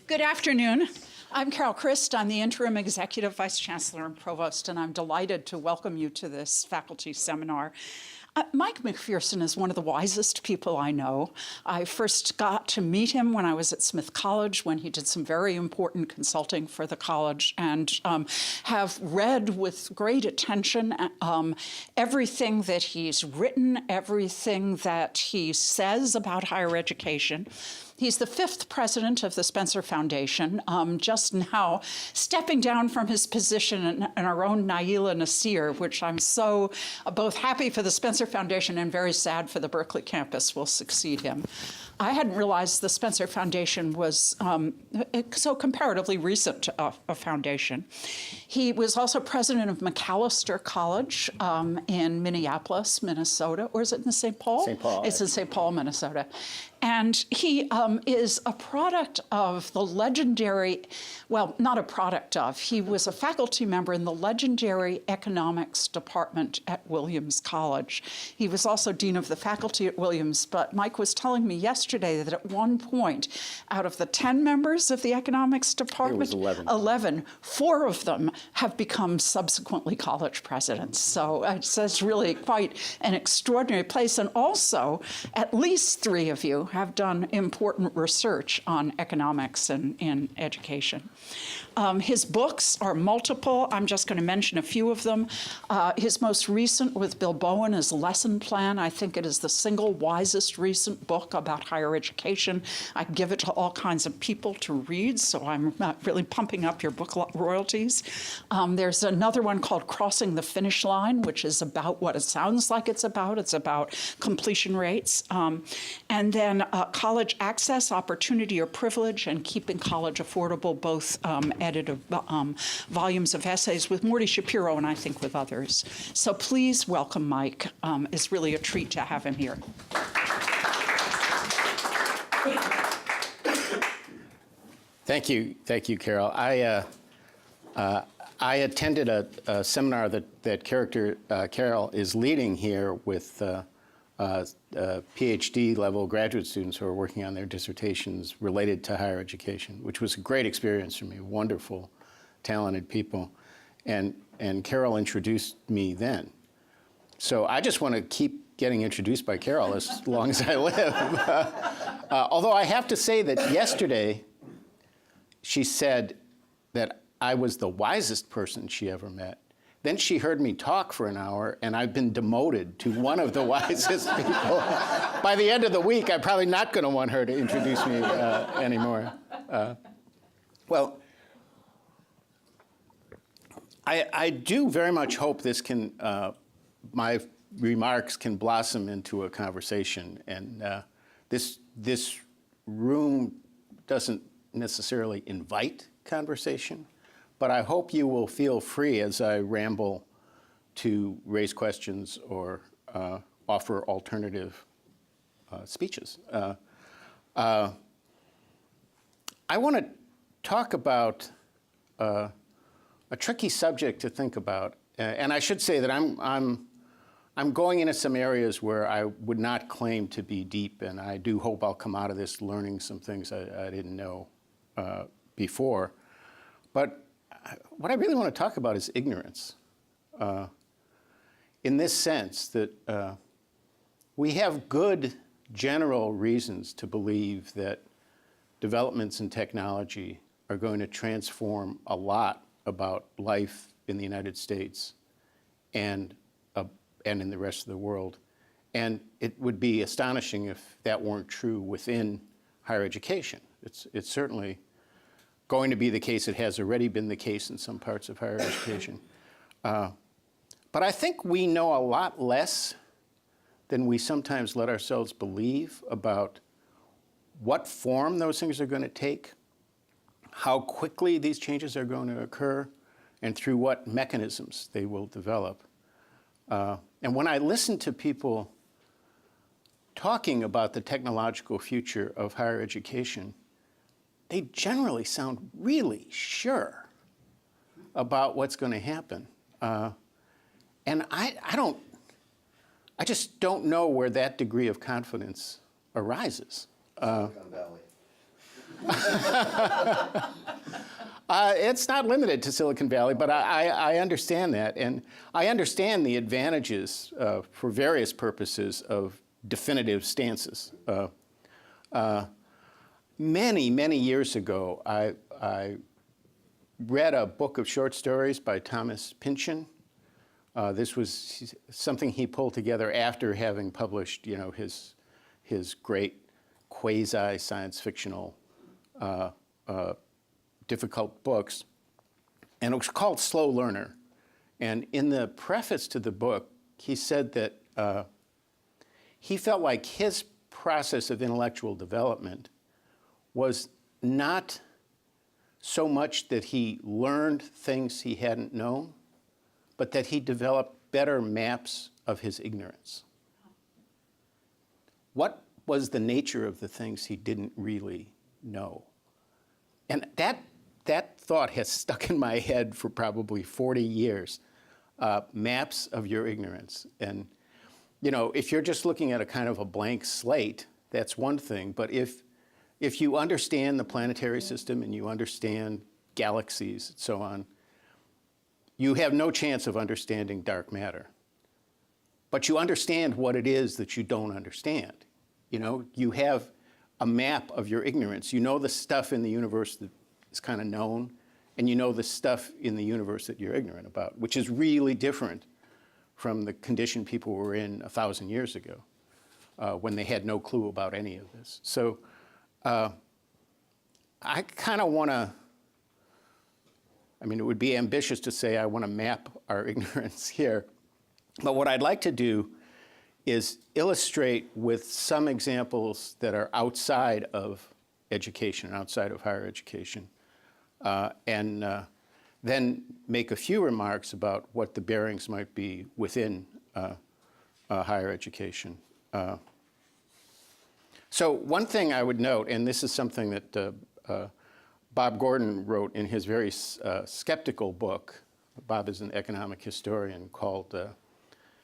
Good afternoon. I'm Carol Christ. I'm the Interim Executive Vice Chancellor and Provost, and I'm delighted to welcome you to this faculty seminar. Mike McPherson is one of the wisest people I know. I first got to meet him when I was at Smith College, when he did some very important consulting for the college, and have read with great attention everything that he's written, everything that he says about higher education. He's the 5th president of the Spencer Foundation, just now stepping down from his position in our own Naila Nasir, which I'm so both happy for the Spencer Foundation and very sad for the Berkeley campus will succeed him. I hadn't realized the Spencer Foundation was so comparatively recent a foundation. He was also president of McAllister College in Minneapolis, Minnesota, or is it in St. Paul? St. Paul. It's in St. Paul, Minnesota. And he is a product of the legendary, well, not a product of, he was a faculty member in the legendary economics department at Williams College. He was also dean of the faculty at Williams, but Mike was telling me yesterday that at one point, out of the 10 members of the economics department, it was 11. 4 of them have become subsequently college presidents. So it's really quite an extraordinary place. And also, at least 3 of you have done important research on economics and in education. His books are multiple. I'm just going to mention a few of them. His most recent with Bill Bowen is Lesson Plan. I think it is the single wisest recent book about higher education. I give it to all kinds of people to read, so I'm really pumping up your book royalties. There's another one called Crossing the Finish Line, which is about what it sounds like it's about. It's about completion rates. And then College Access, Opportunity or Privilege, and Keeping College Affordable, both edited volumes of essays with Morty Shapiro and I think with others. So please welcome Mike. It's really a treat to have him here. Thank you, Carol. I attended a seminar that Carol is leading here with PhD level graduate students who are working on their dissertations related to higher education, which was a great experience for me. Wonderful, talented people, and Carol introduced me then. So I just want to keep getting introduced by Carol as long as I live. Although I have to say that yesterday, she said that I was the wisest person she ever met. Then she heard me talk for an hour, and I've been demoted to one of the wisest people. By the end of the week, I'm probably not going to want her to introduce me anymore. Well, I do very much hope this can, my remarks can blossom into a conversation, and this room doesn't necessarily invite conversation, but I hope you will feel free as I ramble to raise questions or offer alternative speeches. I want to talk about a tricky subject to think about, and I should say that I'm going into some areas where I would not claim to be deep, and I do hope I'll come out of this learning some things I didn't know before. But what I really want to talk about is ignorance, in this sense that we have good general reasons to believe that developments in technology are going to transform a lot about life in the United States and in the rest of the world. And it would be astonishing if that weren't true within higher education. It's certainly going to be the case. It has already been the case in some parts of higher education. But I think we know a lot less than we sometimes let ourselves believe about what form those things are going to take, how quickly these changes are going to occur, and through what mechanisms they will develop. And when I listen to people talking about the technological future of higher education, they generally sound really sure about what's going to happen. And I just don't know where that degree of confidence arises. Silicon Valley. It's not limited to Silicon Valley, but I understand that. And I understand the advantages for various purposes of definitive stances. Many, many years ago, I read a book of short stories by Thomas Pynchon. This was something he pulled together after having published, his great quasi-science fictional difficult books, and it was called Slow Learner. And in the preface to the book, he said that he felt like his process of intellectual development was not so much that he learned things he hadn't known, but that he developed better maps of his ignorance. What was the nature of the things he didn't really know? And that thought has stuck in my head for probably 40 years. Maps of your ignorance. And, if you're just looking at a kind of a blank slate, that's one thing. But if you understand the planetary system and you understand galaxies and so on, you have no chance of understanding dark matter. But you understand what it is that you don't understand. You have a map of your ignorance. You know the stuff in the universe that is kind of known, and you know the stuff in the universe that you're ignorant about, which is really different from the condition people were in 1,000 years ago, when they had no clue about any of this. So I kind of want to, it would be ambitious to say I want to map our ignorance here. But what I'd like to do is illustrate with some examples that are outside of education, outside of higher education, and then make a few remarks about what the bearings might be within higher education. So one thing I would note, and this is something that Bob Gordon wrote in his very skeptical book. Bob is an economic historian, called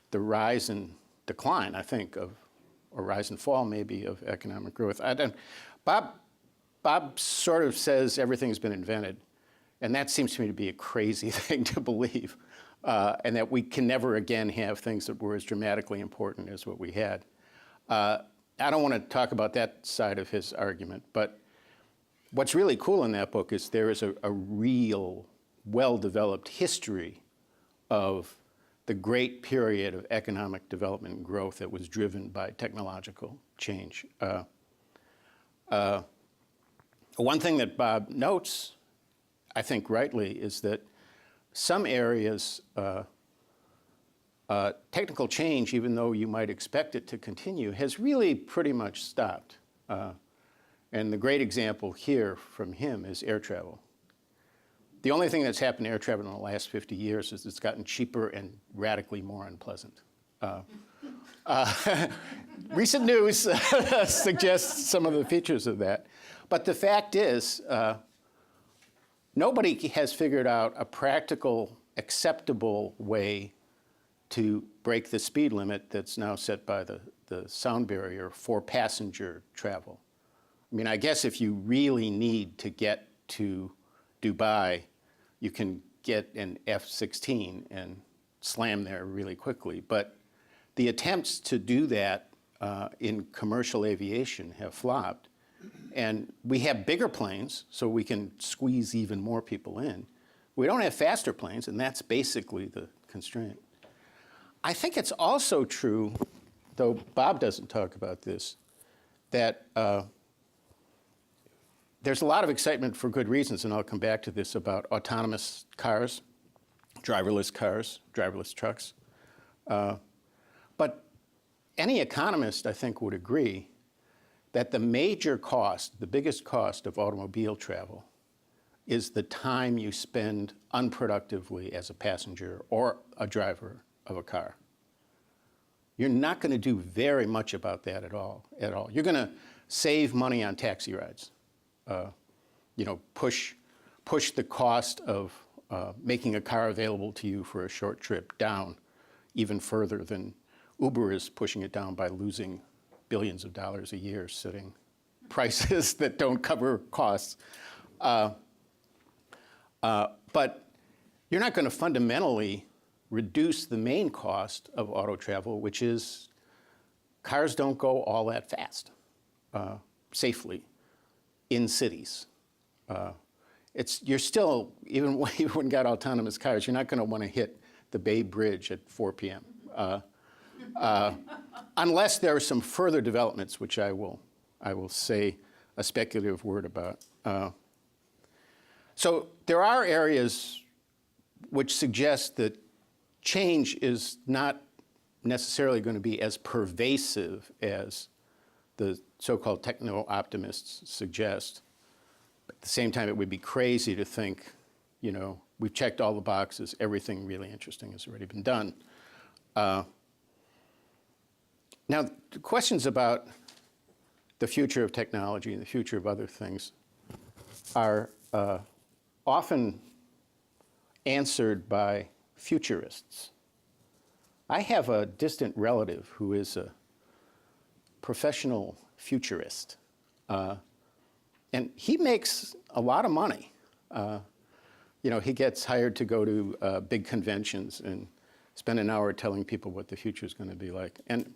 The Rise and Decline, I think, or Rise and Fall, maybe, of economic growth. Bob sort of says everything's been invented, and that seems to me to be a crazy thing to believe, and that we can never again have things that were as dramatically important as what we had. I don't want to talk about that side of his argument, but what's really cool in that book is there is a real, well-developed history of the great period of economic development and growth that was driven by technological change. One thing that Bob notes, I think rightly, is that some areas, technical change, even though you might expect it to continue, has really pretty much stopped. And the great example here from him is air travel. The only thing that's happened to air travel in the last 50 years is it's gotten cheaper and radically more unpleasant. Recent news suggests some of the features of that. But the fact is, nobody has figured out a practical, acceptable way to break the speed limit that's now set by the sound barrier for passenger travel. I guess if you really need to get to Dubai, you can get an F-16 and slam there really quickly. But the attempts to do that in commercial aviation have flopped. And we have bigger planes, so we can squeeze even more people in. We don't have faster planes, and that's basically the constraint. I think it's also true, though Bob doesn't talk about this, that there's a lot of excitement for good reasons, and I'll come back to this, about autonomous cars, driverless trucks. But any economist, I think, would agree that the major cost, the biggest cost of automobile travel is the time you spend unproductively as a passenger or a driver of a car. You're not going to do very much about that at all. You're going to save money on taxi rides. Push the cost of making a car available to you for a short trip down even further than Uber is pushing it down by losing billions of dollars a year sitting prices that don't cover costs. But you're not going to fundamentally reduce the main cost of auto travel, which is cars don't go all that fast safely in cities. You're still, even when you got autonomous cars, you're not going to want to hit the Bay Bridge at 4 p.m. Unless there are some further developments, which I will say a speculative word about. So there are areas which suggest that change is not necessarily going to be as pervasive as the so-called techno-optimists suggest. But at the same time, it would be crazy to think, we've checked all the boxes, everything really interesting has already been done. Now, the questions about the future of technology and the future of other things are often answered by futurists. I have a distant relative who is a professional futurist, and he makes a lot of money. He gets hired to go to big conventions and spend an hour telling people what the future is going to be like. And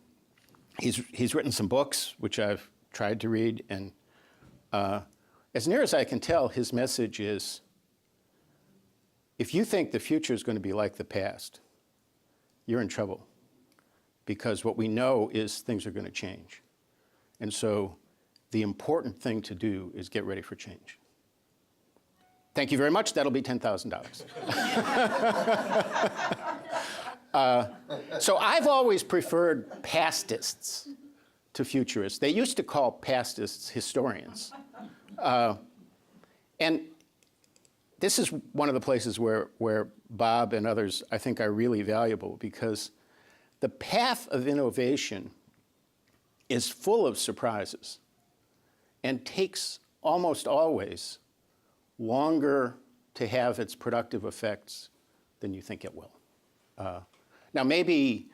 he's written some books, which I've tried to read, and as near as I can tell, his message is, if you think the future is going to be like the past, you're in trouble, because what we know is things are going to change. And so the important thing to do is get ready for change. Thank you very much. That'll be $10,000. So I've always preferred pastists to futurists. They used to call pastists historians. And this is one of the places where Bob and others, I think, are really valuable, because the path of innovation is full of surprises and takes almost always longer to have its productive effects than you think it will. Now, maybe,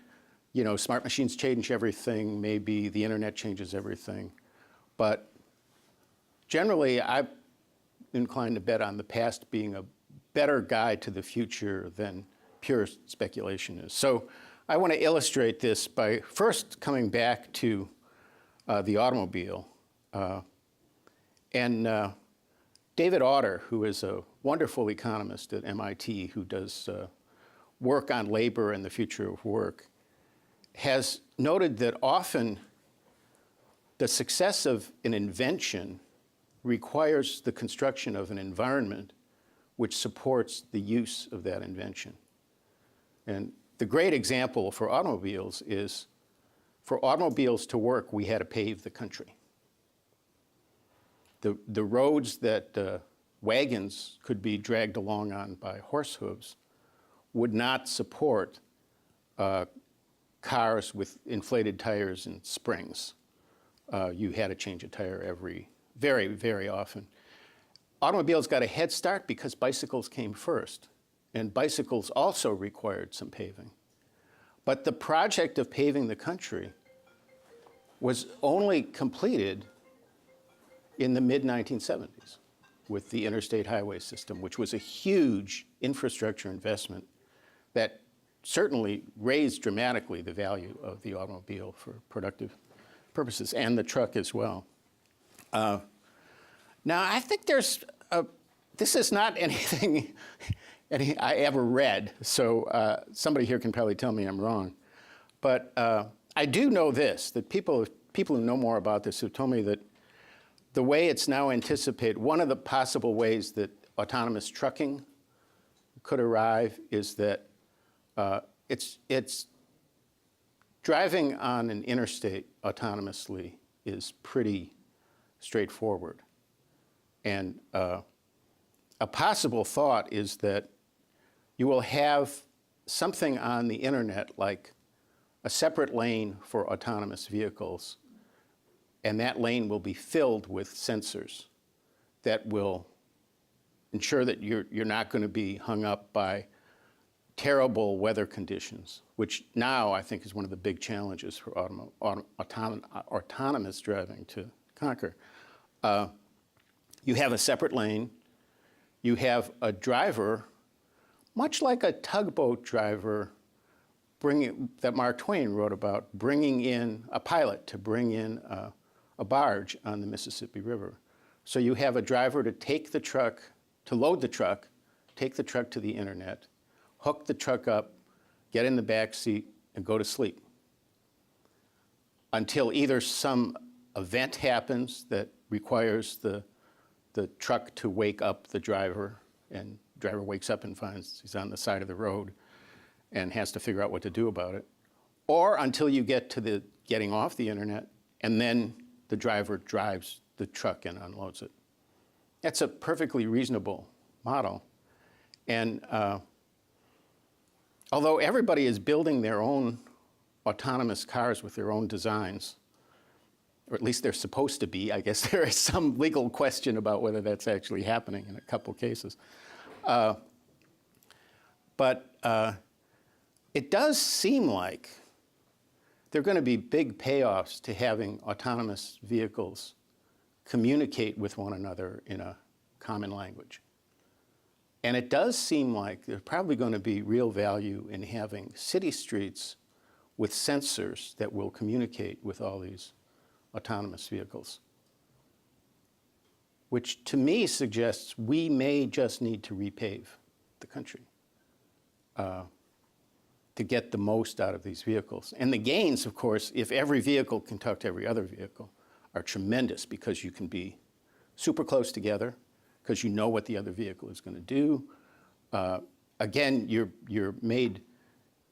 smart machines change everything, maybe the internet changes everything, but generally, I'm inclined to bet on the past being a better guide to the future than pure speculation is. So I want to illustrate this by first coming back to the automobile. And David Autor, who is a wonderful economist at MIT who does work on labor and the future of work, has noted that often the success of an invention requires the construction of an environment which supports the use of that invention. And the great example for automobiles is, for automobiles to work, we had to pave the country. The roads that wagons could be dragged along on by horse hooves would not support cars with inflated tires and springs. You had to change a tire very, very often. Automobiles got a head start because bicycles came first, and bicycles also required some paving. But the project of paving the country was only completed in the mid-1970s with the interstate highway system, which was a huge infrastructure investment that certainly raised dramatically the value of the automobile for productive purposes, and the truck as well. Now, I think this is not anything I ever read, so somebody here can probably tell me I'm wrong. But I do know this, that people who know more about this have told me that the way it's now anticipated, one of the possible ways that autonomous trucking could arrive is that it's driving on an interstate autonomously is pretty straightforward. And a possible thought is that you will have something on the internet like a separate lane for autonomous vehicles, and that lane will be filled with sensors that will ensure that you're not going to be hung up by terrible weather conditions, which now I think is one of the big challenges for autonomous driving to conquer. You have a separate lane. You have a driver, much like a tugboat driver that Mark Twain wrote about, bringing in a pilot to bring in a barge on the Mississippi River. So you have a driver to take the truck, to load the truck, take the truck to the internet, hook the truck up, get in the back seat, and go to sleep until either some event happens that requires the truck to wake up the driver, and the driver wakes up and finds he's on the side of the road and has to figure out what to do about it, or until you get to the getting off the internet, and then the driver drives the truck and unloads it. That's a perfectly reasonable model. And although everybody is building their own autonomous cars with their own designs, or at least they're supposed to be, I guess there is some legal question about whether that's actually happening in a couple cases. But it does seem like there are going to be big payoffs to having autonomous vehicles communicate with one another in a common language. And it does seem like there's probably going to be real value in having city streets with sensors that will communicate with all these autonomous vehicles, which to me suggests we may just need to repave the country to get the most out of these vehicles. And the gains, of course, if every vehicle can talk to every other vehicle, are tremendous, because you can be super close together, because you know what the other vehicle is going to do. Again, you're made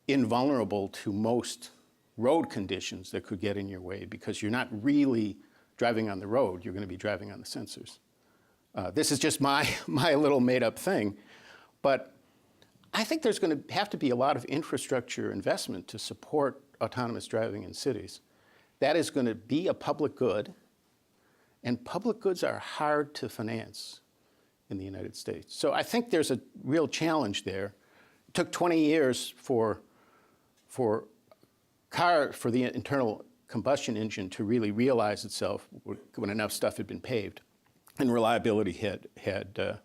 invulnerable to most road conditions that could get in your way, because you're not really driving on the road, you're going to be driving on the sensors. This is just my little made-up thing, but I think there's going to have to be a lot of infrastructure investment to support autonomous driving in cities. That is going to be a public good, and public goods are hard to finance in the United States. So I think there's a real challenge there. It took 20 years for the internal combustion engine to really realize itself when enough stuff had been paved and reliability had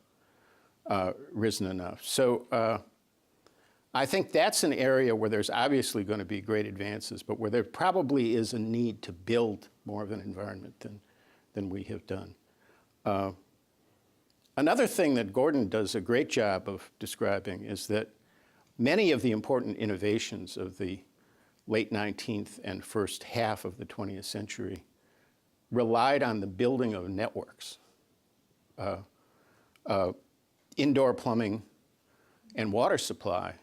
risen enough. So I think that's an area where there's obviously going to be great advances, but where there probably is a need to build more of an environment than we have done. Another thing that Gordon does a great job of describing is that many of the important innovations of the late 19th and first half of the 20th century relied on the building of networks. Indoor plumbing and water supply.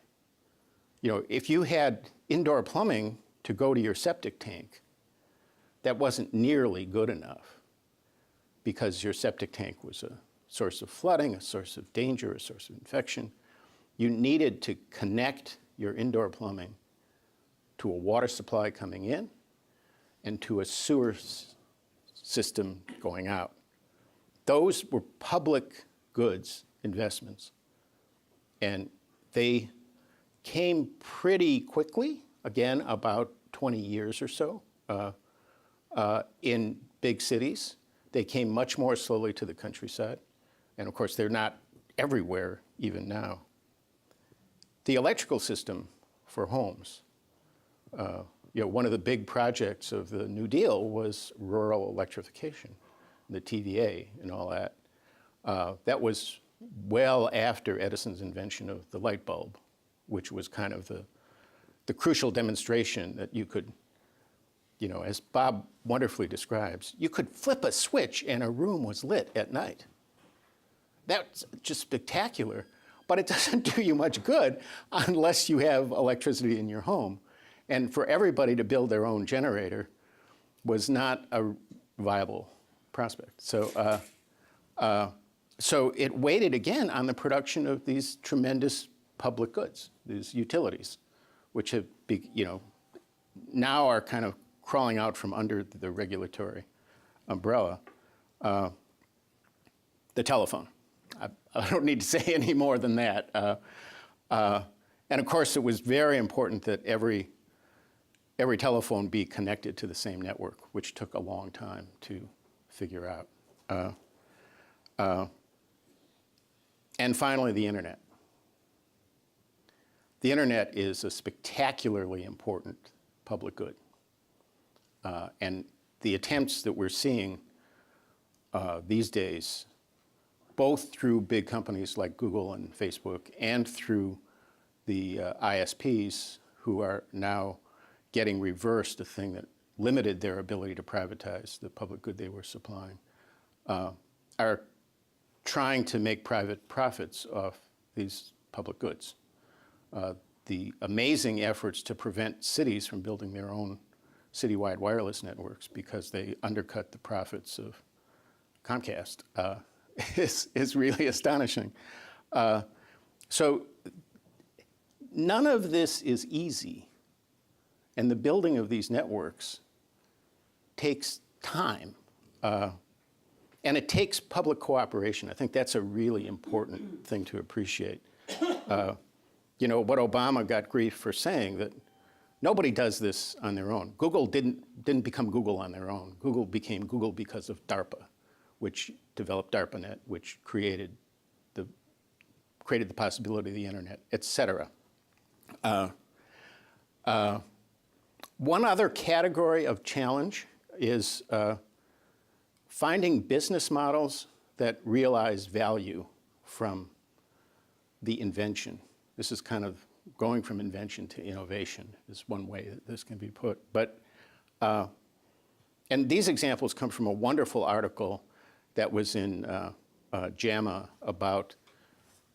You know, if you had indoor plumbing to go to your septic tank, that wasn't nearly good enough, because your septic tank was a source of flooding, a source of danger, a source of infection. You needed to connect your indoor plumbing to a water supply coming in and to a sewer system going out. Those were public goods investments, and they came pretty quickly, again, about 20 years or so in big cities. They came much more slowly to the countryside. And of course, they're not everywhere even now. The electrical system for homes, one of the big projects of the New Deal was rural electrification, the TVA and all that. That was well after Edison's invention of the light bulb, which was kind of the crucial demonstration that you could, as Bob wonderfully describes, you could flip a switch and a room was lit at night. That's just spectacular, but it doesn't do you much good unless you have electricity in your home. And for everybody to build their own generator was not a viable prospect. So it waited again on the production of these tremendous public goods, these utilities, which have, now are kind of crawling out from under the regulatory umbrella. The telephone. I don't need to say any more than that. And of course, it was very important that every telephone be connected to the same network, which took a long time to figure out. And finally, the internet. The internet is a spectacularly important public good. And the attempts that we're seeing these days, both through big companies like Google and Facebook and through the ISPs who are now getting reversed, a thing that limited their ability to privatize the public good they were supplying, are trying to make private profits off these public goods. The amazing efforts to prevent cities from building their own citywide wireless networks because they undercut the profits of Comcast is really astonishing. So none of this is easy. And the building of these networks takes time. And it takes public cooperation. I think that's a really important thing to appreciate. You know, what Obama got grief for saying that nobody does this on their own. Google didn't become Google on their own. Google became Google because of DARPA, which developed DARPANet, which created the possibility of the internet, et cetera. One other category of challenge is finding business models that realize value from the invention. This is kind of going from invention to innovation is one way that this can be put. But, and these examples come from a wonderful article that was in JAMA about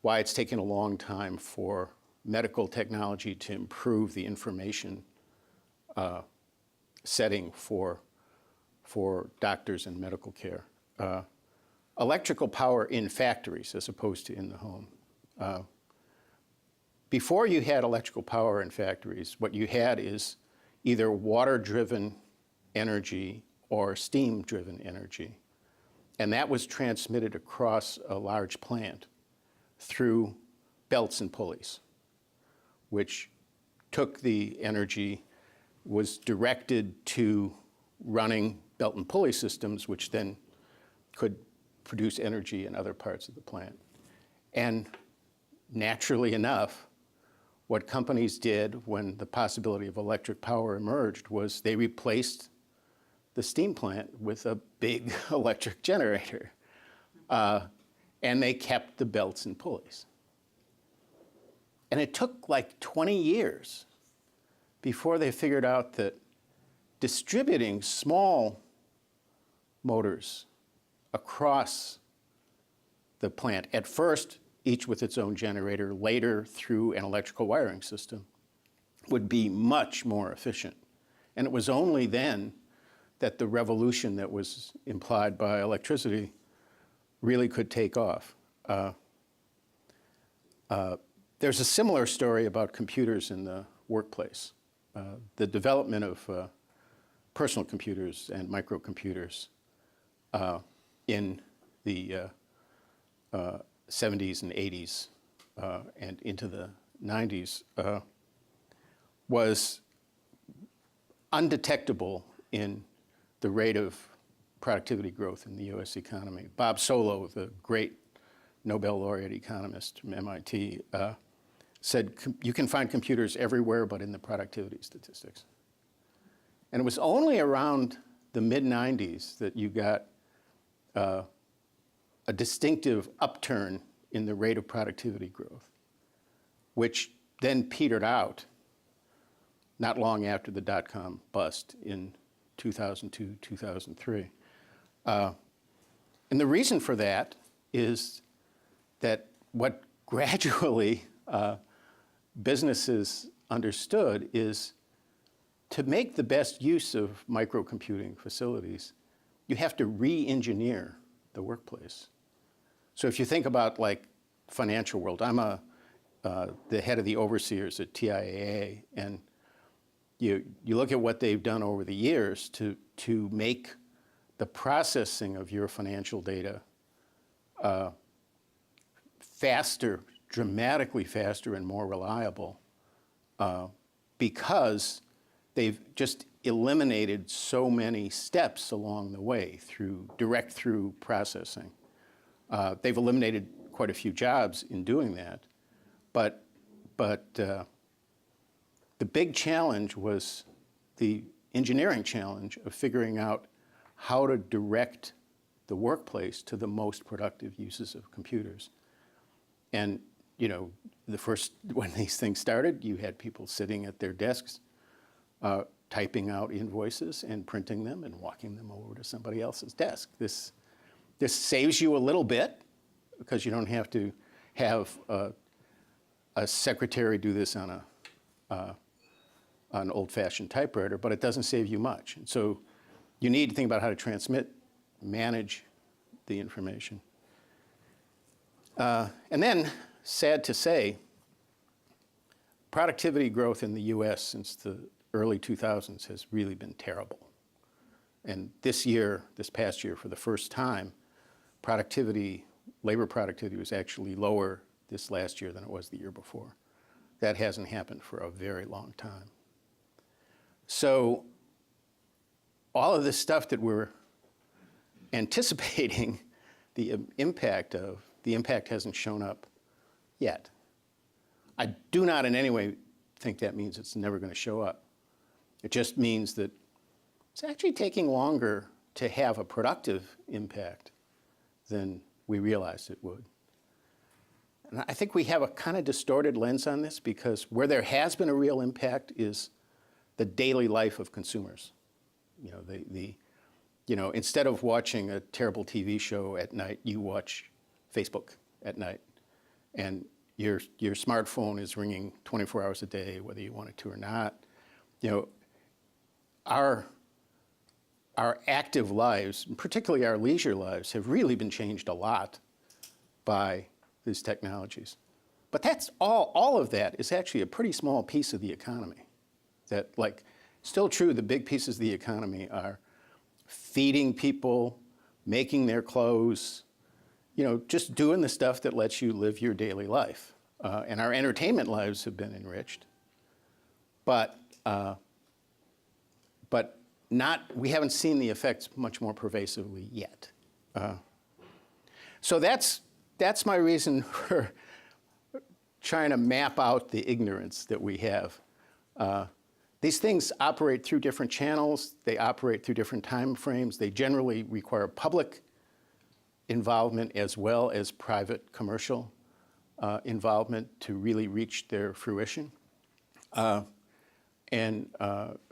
why it's taken a long time for medical technology to improve the information setting for doctors and medical care. Electrical power in factories as opposed to in the home. Before you had electrical power in factories, what you had is either water-driven energy or steam-driven energy. And that was transmitted across a large plant through belts and pulleys, which took the energy, was directed to running belt and pulley systems, which then could produce energy in other parts of the plant. And naturally enough, what companies did when the possibility of electric power emerged was they replaced the steam plant with a big electric generator. And they kept the belts and pulleys. And it took like 20 years before they figured out that distributing small motors across the plant, at first each with its own generator, later through an electrical wiring system, would be much more efficient. And it was only then that the revolution that was implied by electricity really could take off. There's a similar story about computers in the workplace. The development of personal computers and microcomputers in the 70s and 80s and into the 90s was undetectable in the rate of productivity growth in the US economy. Bob Solow, the great Nobel laureate economist from MIT, said you can find computers everywhere but in the productivity statistics. And it was only around the mid-90s that you got a distinctive upturn in the rate of productivity growth, which then petered out not long after the dot-com bust in 2002, 2003. And the reason for that is that what gradually businesses understood is to make the best use of microcomputing facilities, you have to re-engineer the workplace. So if you think about like financial world, I'm the head of the overseers at TIAA, and you look at what they've done over the years to make the processing of your financial data faster, dramatically faster and more reliable, because they've just eliminated so many steps along the way through direct through processing. They've eliminated quite a few jobs in doing that, but the big challenge was the engineering challenge of figuring out how to direct the workplace to the most productive uses of computers. And when these things started, you had people sitting at their desks, typing out invoices and printing them and walking them over to somebody else's desk. This saves you a little bit because you don't have to have a secretary do this on an old-fashioned typewriter, but it doesn't save you much. And so you need to think about how to transmit, manage the information. And then, sad to say, productivity growth in the US since the early 2000s has really been terrible. And this past year, for the first time, labor productivity was actually lower this last year than it was the year before. That hasn't happened for a very long time. So all of this stuff that we're anticipating the impact hasn't shown up yet. I do not in any way think that means it's never going to show up. It just means that it's actually taking longer to have a productive impact than we realized it would. And I think we have a kind of distorted lens on this because where there has been a real impact is the daily life of consumers. Instead of watching a terrible TV show at night, you watch Facebook at night. And your smartphone is ringing 24 hours a day, whether you want it to or not. Our active lives, particularly our leisure lives, have really been changed a lot by these technologies. But that's all of that is actually a pretty small piece of the economy. That, still true, the big pieces of the economy are feeding people, making their clothes, just doing the stuff that lets you live your daily life. And our entertainment lives have been enriched, but we haven't seen the effects much more pervasively yet. So that's my reason for trying to map out the ignorance that we have. These things operate through different channels. They operate through different time frames. They generally require public involvement as well as private commercial involvement to really reach their fruition. And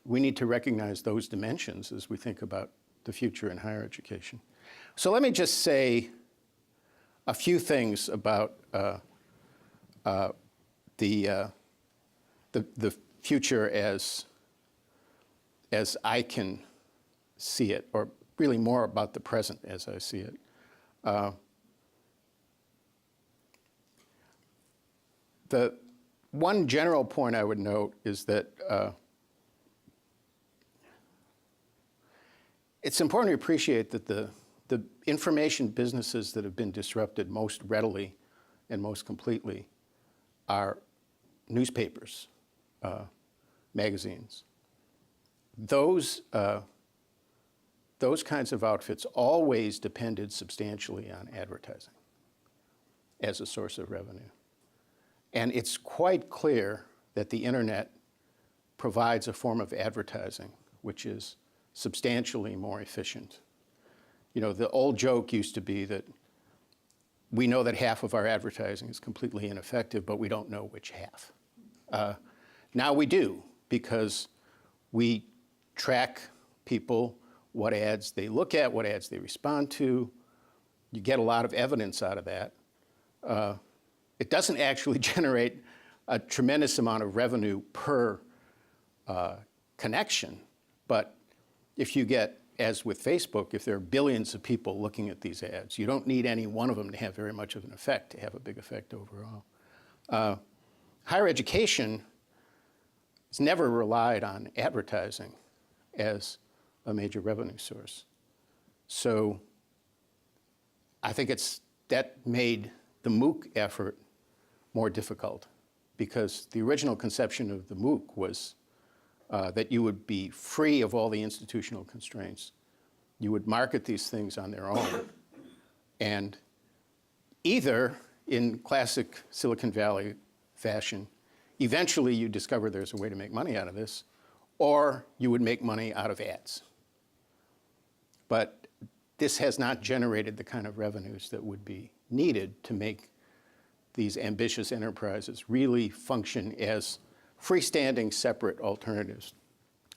we need to recognize those dimensions as we think about the future in higher education. So let me just say a few things about the future as I can see it, or really more about the present as I see it. The one general point I would note is that it's important to appreciate that the information businesses that have been disrupted most readily and most completely are newspapers, magazines. Those kinds of outfits always depended substantially on advertising as a source of revenue. And it's quite clear that the internet provides a form of advertising which is substantially more efficient. The old joke used to be that we know that half of our advertising is completely ineffective, but we don't know which half. Now we do, because we track people, what ads they look at, what ads they respond to. You get a lot of evidence out of that. It doesn't actually generate a tremendous amount of revenue per connection, but if you get, as with Facebook, if there are billions of people looking at these ads, you don't need any one of them to have very much of an effect, to have a big effect overall. Higher education has never relied on advertising as a major revenue source. So I think that made the MOOC effort more difficult, because the original conception of the MOOC was that you would be free of all the institutional constraints. You would market these things on their own. And either, in classic Silicon Valley fashion, eventually you discover there's a way to make money out of this, or you would make money out of ads. But this has not generated the kind of revenues that would be needed to make these ambitious enterprises really function as freestanding, separate alternatives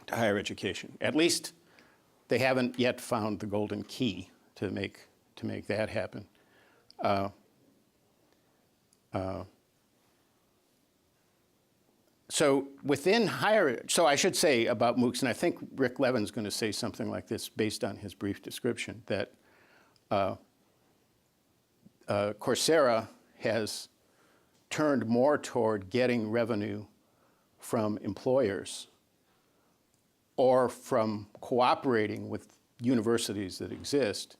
to higher education. At least they haven't yet found the golden key to make that happen. So within higher, so I should say about MOOCs, and I think Rick Levin's going to say something like this based on his brief description, that Coursera has turned more toward getting revenue from employers or from cooperating with universities that exist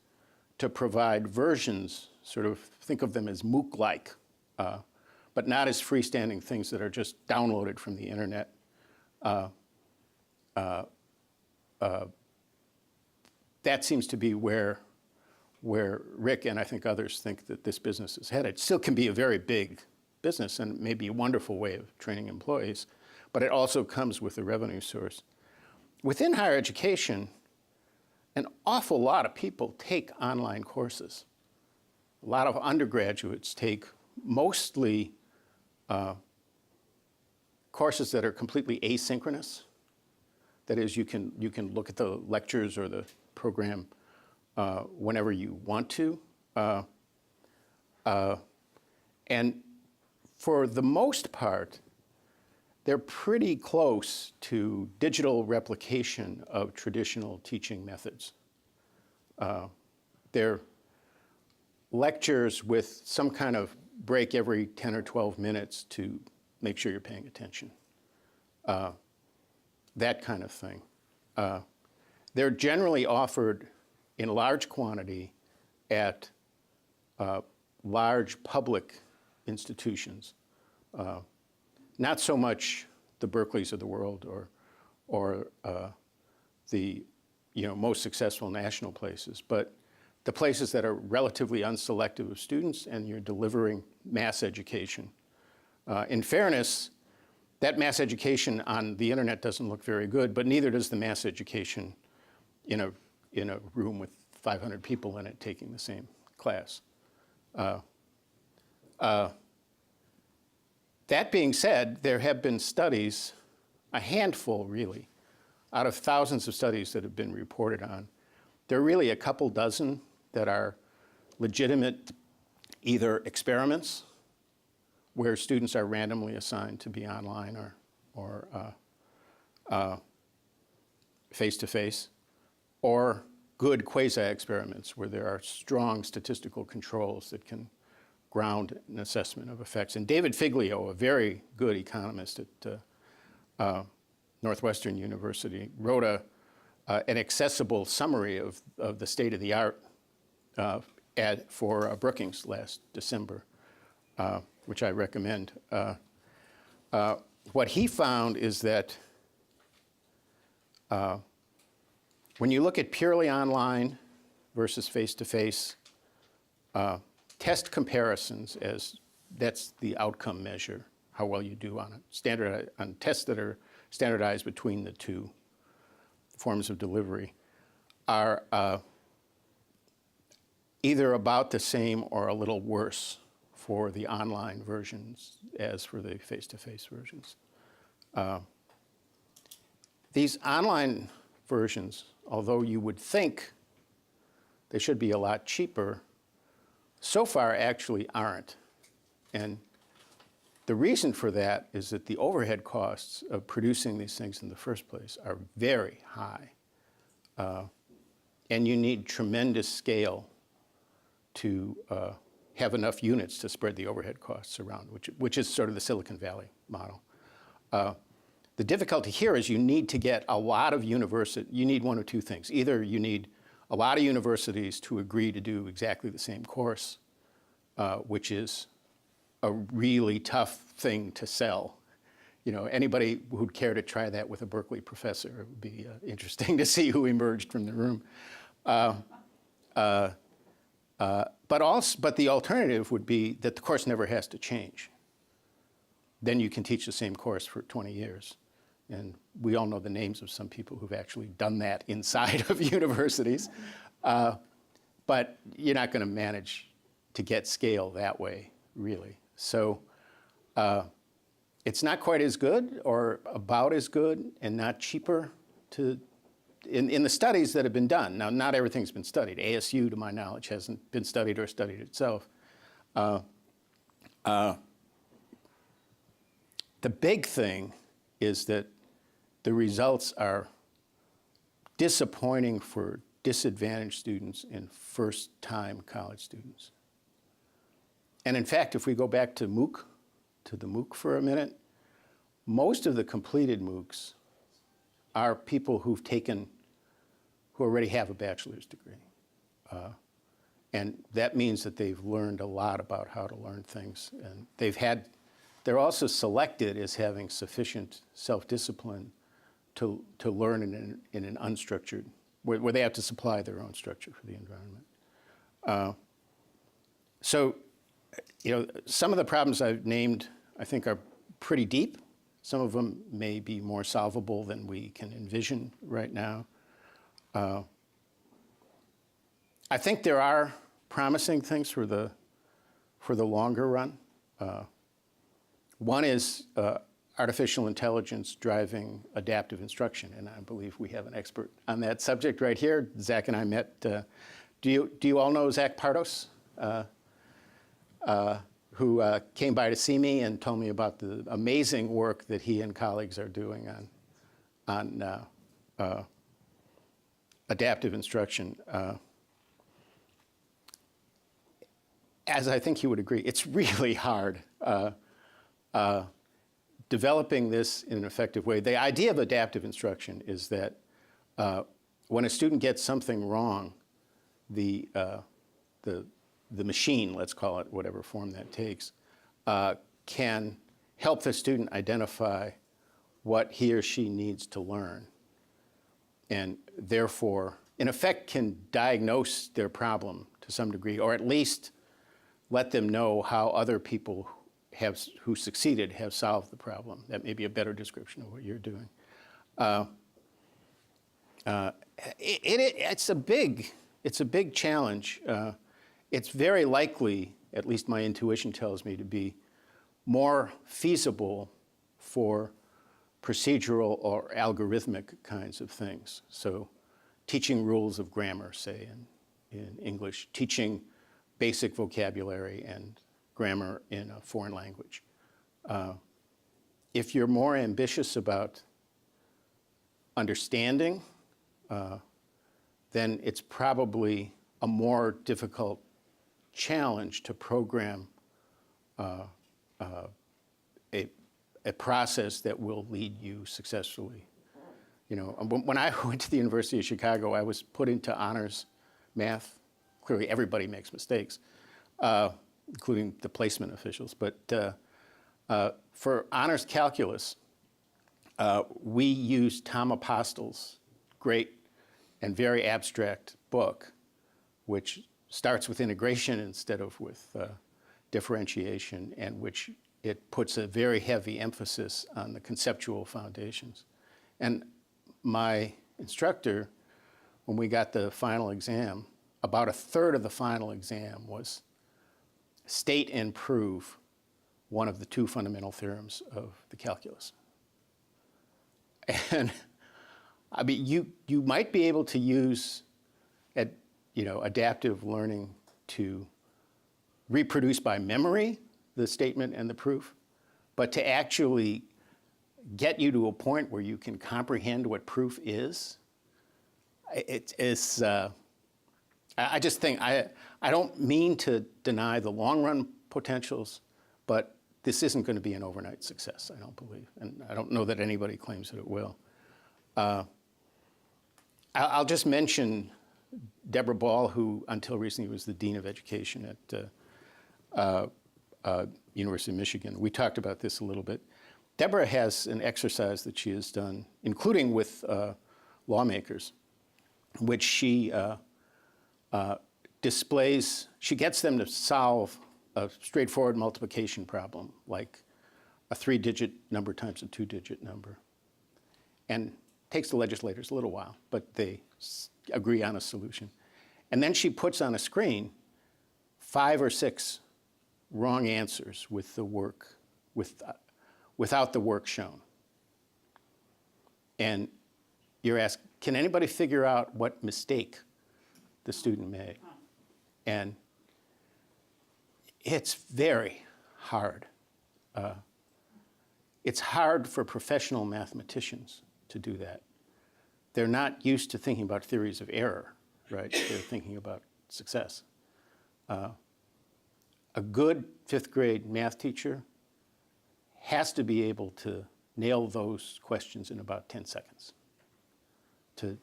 to provide versions, sort of think of them as MOOC-like, but not as freestanding things that are just downloaded from the internet. That seems to be where Rick and I think others think that this business is headed. It still can be a very big business and maybe a wonderful way of training employees, but it also comes with a revenue source. Within higher education, an awful lot of people take online courses. A lot of undergraduates take mostly courses that are completely asynchronous. That is, you can look at the lectures or the program whenever you want to. And for the most part, they're pretty close to digital replication of traditional teaching methods. They're lectures with some kind of break every 10 or 12 minutes to make sure you're paying attention. That kind of thing. They're generally offered in large quantity at large public institutions. Not so much the Berkeleys of the world or the most successful national places, but the places that are relatively unselective of students, and you're delivering mass education. In fairness, that mass education on the internet doesn't look very good, but neither does the mass education in a room with 500 people in it taking the same class. That being said, there have been studies, a handful really, out of thousands of studies that have been reported on. There are really a couple dozen that are legitimate either experiments where students are randomly assigned to be online or face-to-face, or good quasi-experiments where there are strong statistical controls that can ground an assessment of effects. And David Figlio, a very good economist at Northwestern University, wrote an accessible summary of the state of the art for Brookings last December, which I recommend. What he found is that when you look at purely online versus face-to-face, test comparisons, as that's the outcome measure, how well you do on tests that are standardized between the two forms of delivery, are either about the same or a little worse for the online versions as for the face-to-face versions. These online versions, although you would think they should be a lot cheaper, so far actually aren't. And the reason for that is that the overhead costs of producing these things in the first place are very high. And you need tremendous scale to have enough units to spread the overhead costs around, which is sort of the Silicon Valley model. The difficulty here is you need to get a lot of you need one of two things. Either you need a lot of universities to agree to do exactly the same course, which is a really tough thing to sell. anybody who'd care to try that with a Berkeley professor, it would be interesting to see who emerged from the room. But the alternative would be that the course never has to change. Then you can teach the same course for 20 years. And we all know the names of some people who've actually done that inside of universities. But you're not going to manage to get scale that way, really. So it's not quite as good or about as good and not cheaper in the studies that have been done. Now, not everything's been studied. ASU, to my knowledge, hasn't been studied or studied itself. The big thing is that the results are disappointing for disadvantaged students and first-time college students. And in fact, if we go back to the MOOC for a minute, most of the completed MOOCs are people who already have a bachelor's degree. And that means that they've learned a lot about how to learn things. And they're also selected as having sufficient self-discipline to learn in an unstructured, where they have to supply their own structure for the environment. So, some of the problems I've named, I think, are pretty deep. Some of them may be more solvable than we can envision right now. I think there are promising things for the longer run. One is artificial intelligence driving adaptive instruction, and I believe we have an expert on that subject right here. Zach and I met. Do you all know Zach Pardos, who came by to see me and told me about the amazing work that he and colleagues are doing on adaptive instruction? As I think he would agree, it's really hard developing this in an effective way. The idea of adaptive instruction is that when a student gets something wrong, the machine, let's call it, whatever form that takes, can help the student identify what he or she needs to learn, and therefore, in effect, can diagnose their problem to some degree, or at least let them know how other people who succeeded have solved the problem. That may be a better description of what you're doing. It's a big challenge. It's very likely, at least my intuition tells me, to be more feasible for procedural or algorithmic kinds of things. So teaching rules of grammar, say, in English, teaching basic vocabulary and grammar in a foreign language. If you're more ambitious about understanding, then it's probably a more difficult challenge to program a process that will lead you successfully. When I went to the University of Chicago, I was put into honors math. Clearly, everybody makes mistakes, including the placement officials. But for honors calculus, we used Tom Apostle's great and very abstract book, which starts with integration instead of with differentiation, and which it puts a very heavy emphasis on the conceptual foundations. And my instructor, when we got the final exam, about a third of the final exam was state and prove one of the two fundamental theorems of the calculus. And I mean, you might be able to use adaptive learning to reproduce by memory the statement and the proof, but to actually get you to a point where you can comprehend what proof is, I just think, I don't mean to deny the long-run potentials, but this isn't going to be an overnight success, I don't believe. And I don't know that anybody claims that it will. I'll just mention Deborah Ball, who until recently was the Dean of Education at University of Michigan. We talked about this a little bit. Deborah has an exercise that she has done, including with lawmakers, which she displays, she gets them to solve a straightforward multiplication problem, like a 3-digit number times a 2-digit number. And takes the legislators a little while, but they agree on a solution. And then she puts on a screen 5 or 6 wrong answers with the work, without the work shown. And you're asked, can anybody figure out what mistake the student made? And it's very hard. It's hard for professional mathematicians to do that. They're not used to thinking about theories of error, right? They're thinking about success. A good 5th grade math teacher has to be able to nail those questions in about 10 seconds to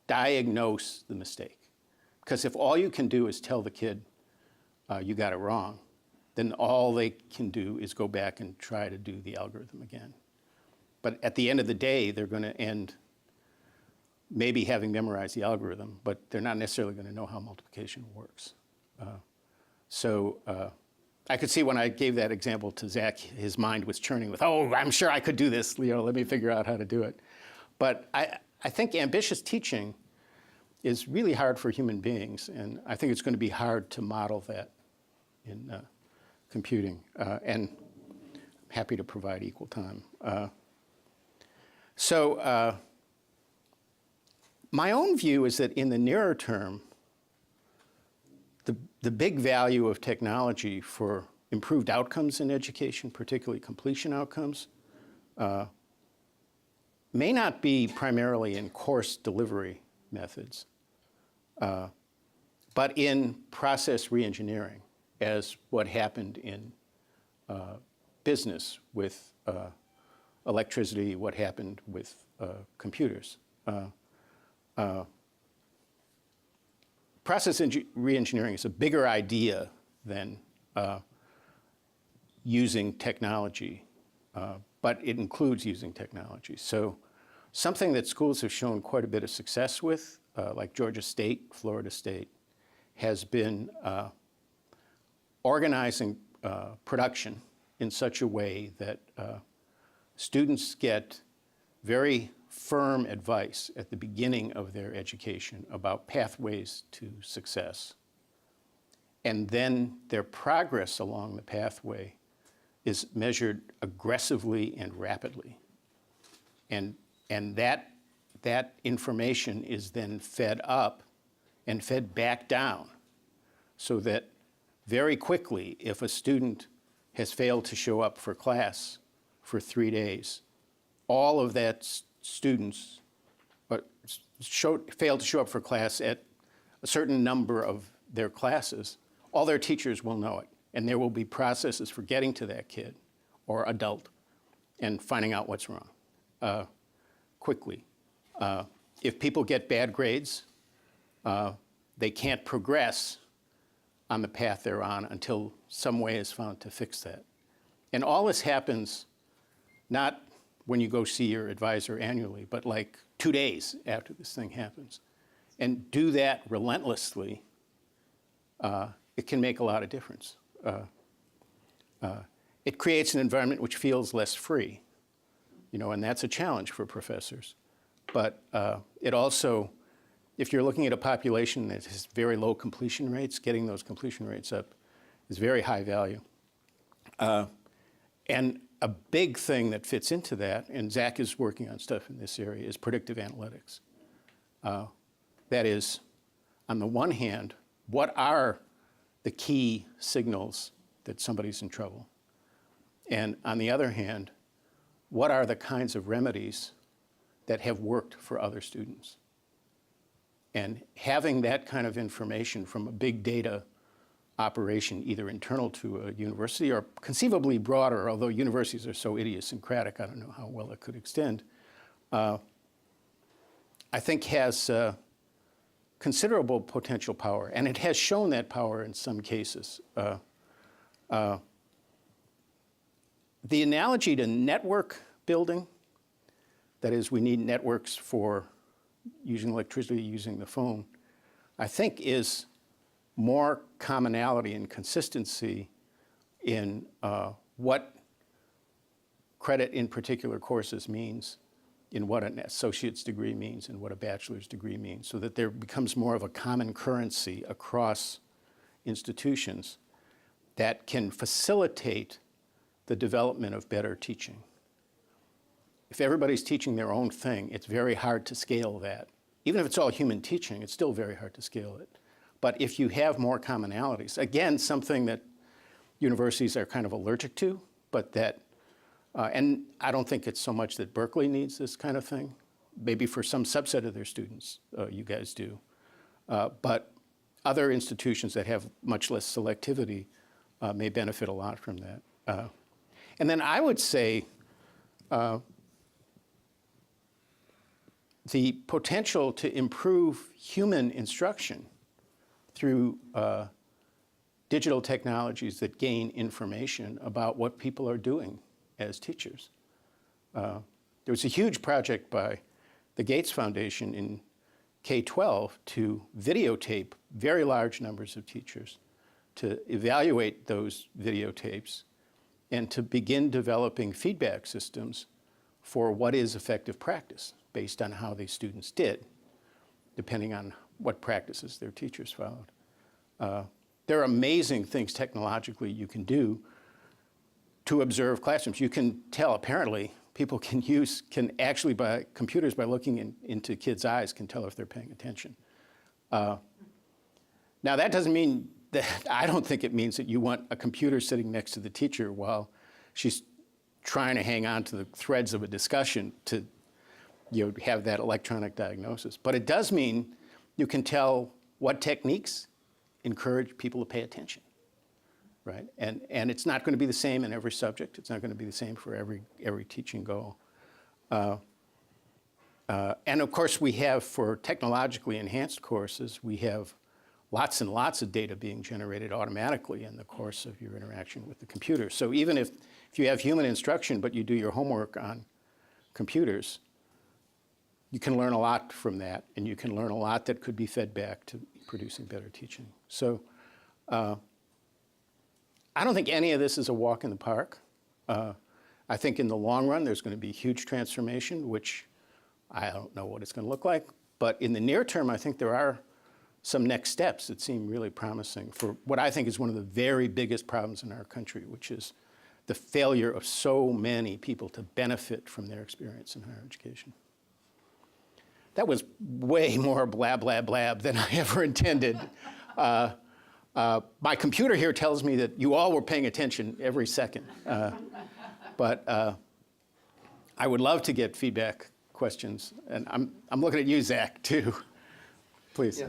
diagnose the mistake. Because if all you can do is tell the kid you got it wrong, then all they can do is go back and try to do the algorithm again. But at the end of the day, they're going to end maybe having memorized the algorithm, but they're not necessarily going to know how multiplication works. So I could see when I gave that example to Zach, his mind was churning with, oh, I'm sure I could do this. Let me figure out how to do it. But I think ambitious teaching is really hard for human beings, and I think it's going to be hard to model that in computing. And I'm happy to provide equal time. My own view is that in the nearer term, the big value of technology for improved outcomes in education, particularly completion outcomes, may not be primarily in course delivery methods, but in process reengineering, as what happened in business with electricity, what happened with computers. Process reengineering is a bigger idea than using technology, but it includes using technology. So something that schools have shown quite a bit of success with, like Georgia State, Florida State, has been organizing production in such a way that students get very firm advice at the beginning of their education about pathways to success. And then their progress along the pathway is measured aggressively and rapidly. And that information is then fed up and fed back down, so that very quickly, if a student has failed to show up for class for 3 days, all of that students failed to show up for class at a certain number of their classes, all their teachers will know it. And there will be processes for getting to that kid or adult and finding out what's wrong quickly. If people get bad grades, they can't progress on the path they're on until some way is found to fix that. And all this happens not when you go see your advisor annually, but like 2 days after this thing happens. And do that relentlessly, it can make a lot of difference. It creates an environment which feels less free, and that's a challenge for professors. But it also, if you're looking at a population that has very low completion rates, getting those completion rates up is very high value. And a big thing that fits into that, and Zach is working on stuff in this area, is predictive analytics. That is, on the one hand, what are the key signals that somebody's in trouble? And on the other hand, what are the kinds of remedies that have worked for other students? And having that kind of information from a big data operation, either internal to a university or conceivably broader, although universities are so idiosyncratic, I don't know how well it could extend, I think has considerable potential power. And it has shown that power in some cases. The analogy to network building, that is, we need networks for using electricity, using the phone, I think is more commonality and consistency in what credit in particular courses means, in what an associate's degree means, and what a bachelor's degree means, so that there becomes more of a common currency across institutions that can facilitate the development of better teaching. If everybody's teaching their own thing, it's very hard to scale that. Even if it's all human teaching, it's still very hard to scale it. But if you have more commonalities, again, something that universities are kind of allergic to, but that, and I don't think it's so much that Berkeley needs this kind of thing. Maybe for some subset of their students, you guys do. But other institutions that have much less selectivity may benefit a lot from that. And then I would say the potential to improve human instruction through digital technologies that gain information about what people are doing as teachers. There was a huge project by the Gates Foundation in K-12 to videotape very large numbers of teachers, to evaluate those videotapes, and to begin developing feedback systems for what is effective practice based on how these students did, depending on what practices their teachers followed. There are amazing things technologically you can do to observe classrooms. You can tell, apparently, people can actually, by computers, by looking into kids' eyes, can tell if they're paying attention. Now, that doesn't mean that, I don't think it means that you want a computer sitting next to the teacher while she's trying to hang on to the threads of a discussion to have that electronic diagnosis. But it does mean you can tell what techniques encourage people to pay attention, right? And it's not going to be the same in every subject. It's not going to be the same for every teaching goal. And of course, we have, for technologically enhanced courses, we have lots and lots of data being generated automatically in the course of your interaction with the computer. So even if you have human instruction, but you do your homework on computers, you can learn a lot from that, and you can learn a lot that could be fed back to producing better teaching. So I don't think any of this is a walk in the park. I think in the long run, there's going to be huge transformation, which I don't know what it's going to look like. But in the near term, I think there are some next steps that seem really promising for what I think is one of the very biggest problems in our country, which is the failure of so many people to benefit from their experience in higher education. That was way more blab, blab, blab than I ever intended. My computer here tells me that you all were paying attention every second. But I would love to get feedback, questions. And I'm looking at you, Zach, too. Please. Yeah.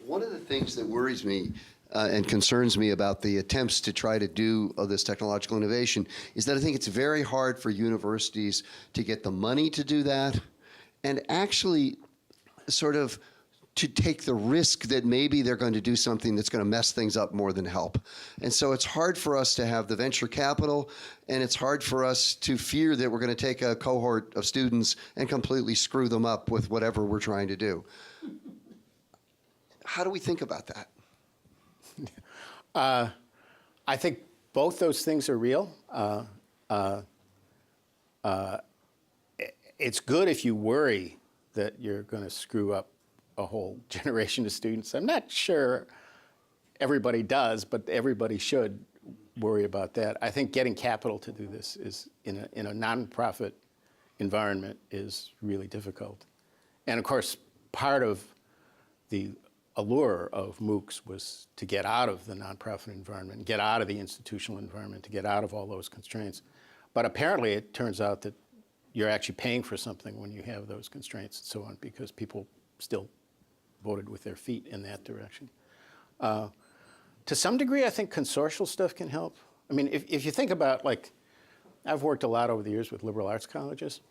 One of the things that worries me and concerns me about the attempts to try to do this technological innovation is that I think it's very hard for universities to get the money to do that and actually sort of to take the risk that maybe they're going to do something that's going to mess things up more than help. And so it's hard for us to have the venture capital, and it's hard for us to fear that we're going to take a cohort of students and completely screw them up with whatever we're trying to do. How do we think about that? I think both those things are real. It's good if you worry that you're going to screw up a whole generation of students. I'm not sure everybody does, but everybody should worry about that. I think getting capital to do this is in a nonprofit environment is really difficult. And of course, part of the allure of MOOCs was to get out of the nonprofit environment, get out of the institutional environment, to get out of all those constraints. But apparently it turns out that you're actually paying for something when you have those constraints and so on, because people still voted with their feet in that direction. To some degree, I think consortial stuff can help. I mean, if you think about, like, I've worked a lot over the years with liberal arts colleges,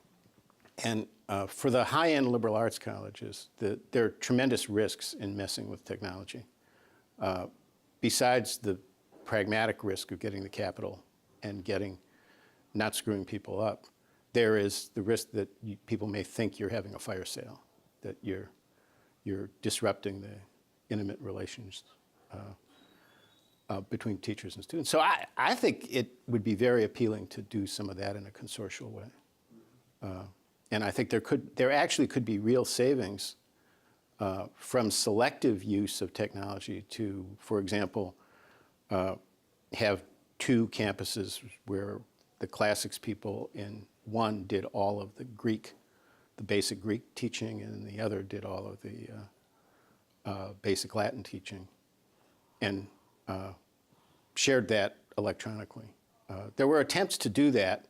and for the high-end liberal arts colleges, there are tremendous risks in messing with technology. Besides the pragmatic risk of getting the capital and not screwing people up, there is the risk that people may think you're having a fire sale, that you're disrupting the intimate relations between teachers and students. So I think it would be very appealing to do some of that in a consortial way. And I think there actually could be real savings from selective use of technology to, for example, have 2 campuses where the classics people in one did all of the basic Greek teaching, and the other did all of the basic Latin teaching, and shared that electronically. There were attempts to do that,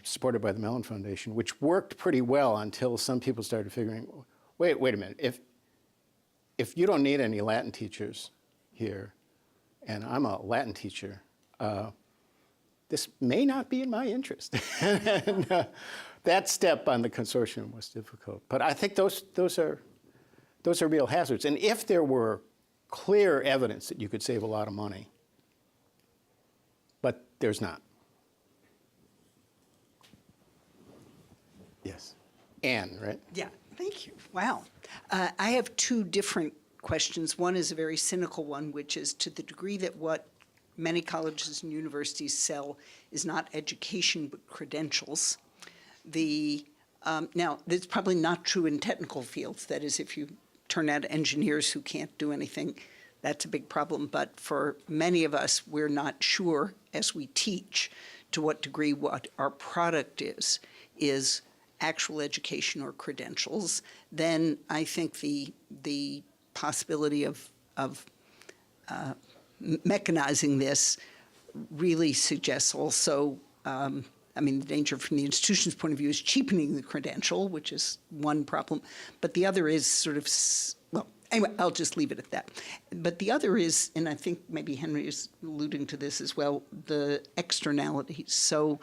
supported by the Mellon Foundation, which worked pretty well until some people started figuring, wait a minute, if you don't need any Latin teachers here, and I'm a Latin teacher, this may not be in my interest. And, that step on the consortium was difficult. But I think those are real hazards. And if there were clear evidence that you could save a lot of money, but there's not. Yes. Anne, right? Yeah, thank you. Wow. I have 2 different questions. One is a very cynical one, which is to the degree that what many colleges and universities sell is not education but credentials. Now, that's probably not true in technical fields. That is, if you turn out engineers who can't do anything, that's a big problem. But for many of us, we're not sure as we teach to what degree what our product is actual education or credentials. Then I think the possibility of mechanizing this really suggests also, the danger from the institution's point of view is cheapening the credential, which is one problem. But the other is sort of, well, anyway, I'll just leave it at that. But the other is, and I think maybe Henry is alluding to this as well, the externalities. So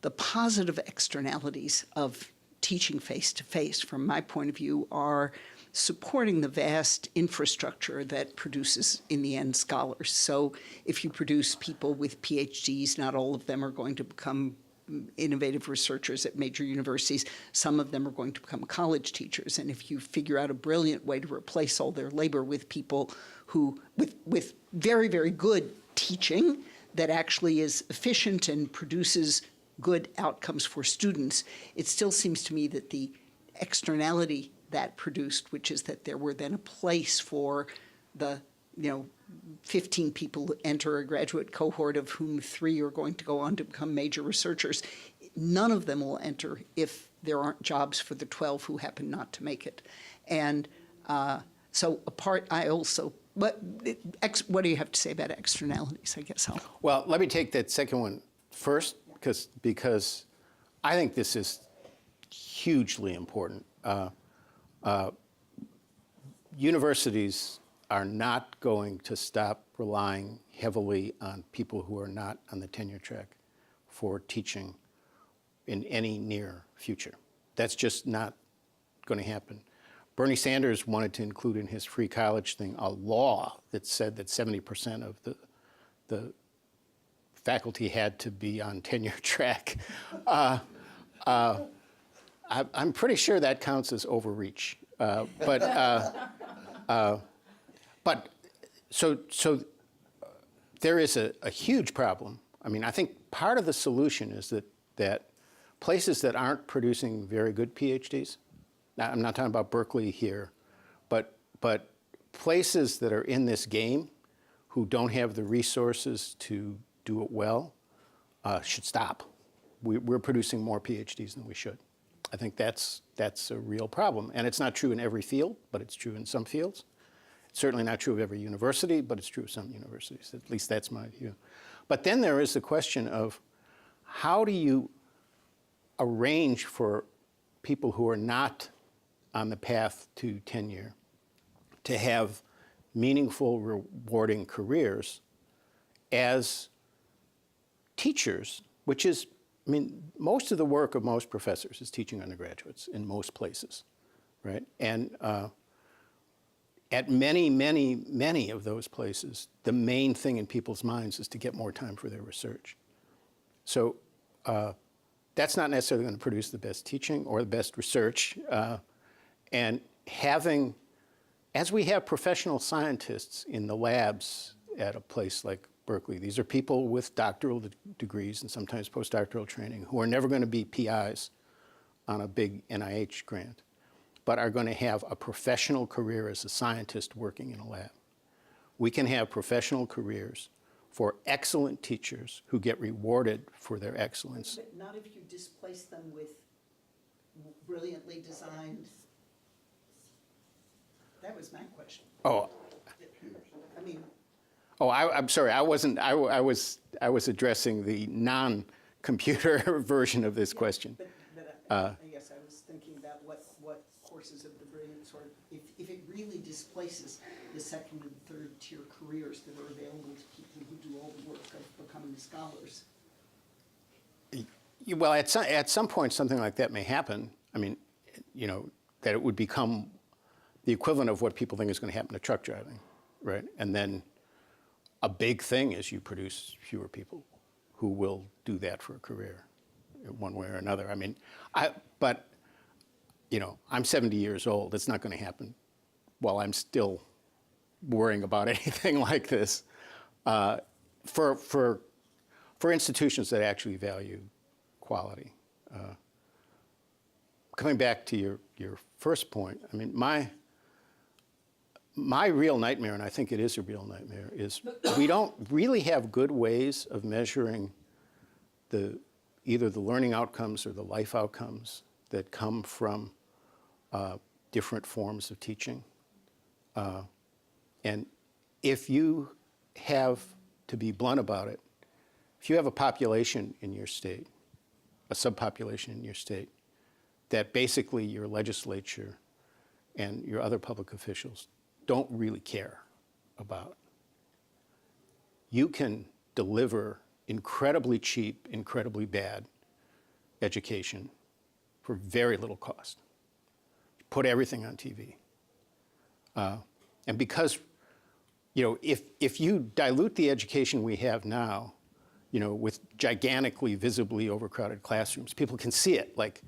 the positive externalities of teaching face-to-face, from my point of view, are supporting the vast infrastructure that produces, in the end, scholars. So if you produce people with PhDs, not all of them are going to become innovative researchers at major universities. Some of them are going to become college teachers. And if you figure out a brilliant way to replace all their labor with people who, with very, very good teaching that actually is efficient and produces good outcomes for students, it still seems to me that the externality that produced, which is that there were then a place for the 15 people who enter a graduate cohort, of whom 3 are going to go on to become major researchers. None of them will enter if there aren't jobs for the 12 who happen not to make it. And so what do you have to say about externalities? I guess Well, let me take that second one first, because I think this is hugely important. Universities are not going to stop relying heavily on people who are not on the tenure track for teaching in any near future. That's just not going to happen. Bernie Sanders wanted to include in his free college thing a law that said that 70% of the faculty had to be on tenure track. I'm pretty sure that counts as overreach. So there is a huge problem. I mean, I think part of the solution is that places that aren't producing very good PhDs, now, I'm not talking about Berkeley here, but places that are in this game who don't have the resources to do it well should stop. We're producing more PhDs than we should. I think that's a real problem. And it's not true in every field, but it's true in some fields. It's certainly not true of every university, but it's true of some universities. At least that's my view. But then there is the question of how do you arrange for people who are not on the path to tenure to have meaningful, rewarding careers as teachers, which is, I mean, most of the work of most professors is teaching undergraduates in most places, right? And at many, many, many of those places, the main thing in people's minds is to get more time for their research. So that's not necessarily going to produce the best teaching or the best research. And having, as we have professional scientists in the labs at a place like Berkeley, these are people with doctoral degrees and sometimes postdoctoral training who are never going to be PIs on a big NIH grant, but are going to have a professional career as a scientist working in a lab. We can have professional careers for excellent teachers who get rewarded for their excellence. But not if you displace them with brilliantly designed. That was my question. Oh, I mean, I'm sorry. I wasn't. I was addressing the non-computer version of this question. but I guess I was thinking about what courses of the brilliant sort, if it really displaces the second and third tier careers that are available to people who do all the work of becoming scholars. Well, at some point, something like that may happen. I mean, you know, that it would become the equivalent of what people think is going to happen to truck driving, right? And then a big thing is you produce fewer people who will do that for a career, one way or another. I mean, but you know, I'm 70 years old. It's not going to happen while I'm still worrying about anything like this. For institutions that actually value quality. Coming back to your first point, I mean, my real nightmare, and I think it is a real nightmare, is we don't really have good ways of measuring either the learning outcomes or the life outcomes that come from different forms of teaching. And if you have, to be blunt about it, if you have a population in your state, a subpopulation in your state, that basically your legislature and your other public officials don't really care about, you can deliver incredibly cheap, incredibly bad education for very little cost. Put everything on TV. And because, you know, if you dilute the education we have now, you know, with gigantically, visibly overcrowded classrooms, people can see it, like,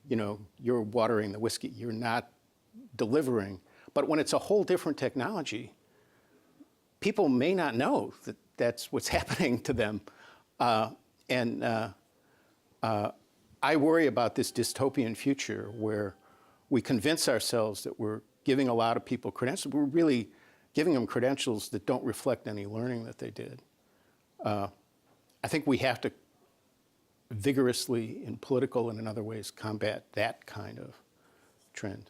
you know, you're watering the whiskey, you're not delivering. But when it's a whole different technology, people may not know that that's what's happening to them. I worry about this dystopian future where we convince ourselves that we're giving a lot of people credentials. We're really giving them credentials that don't reflect any learning that they did. I think we have to vigorously, in political and in other ways, combat that kind of trend.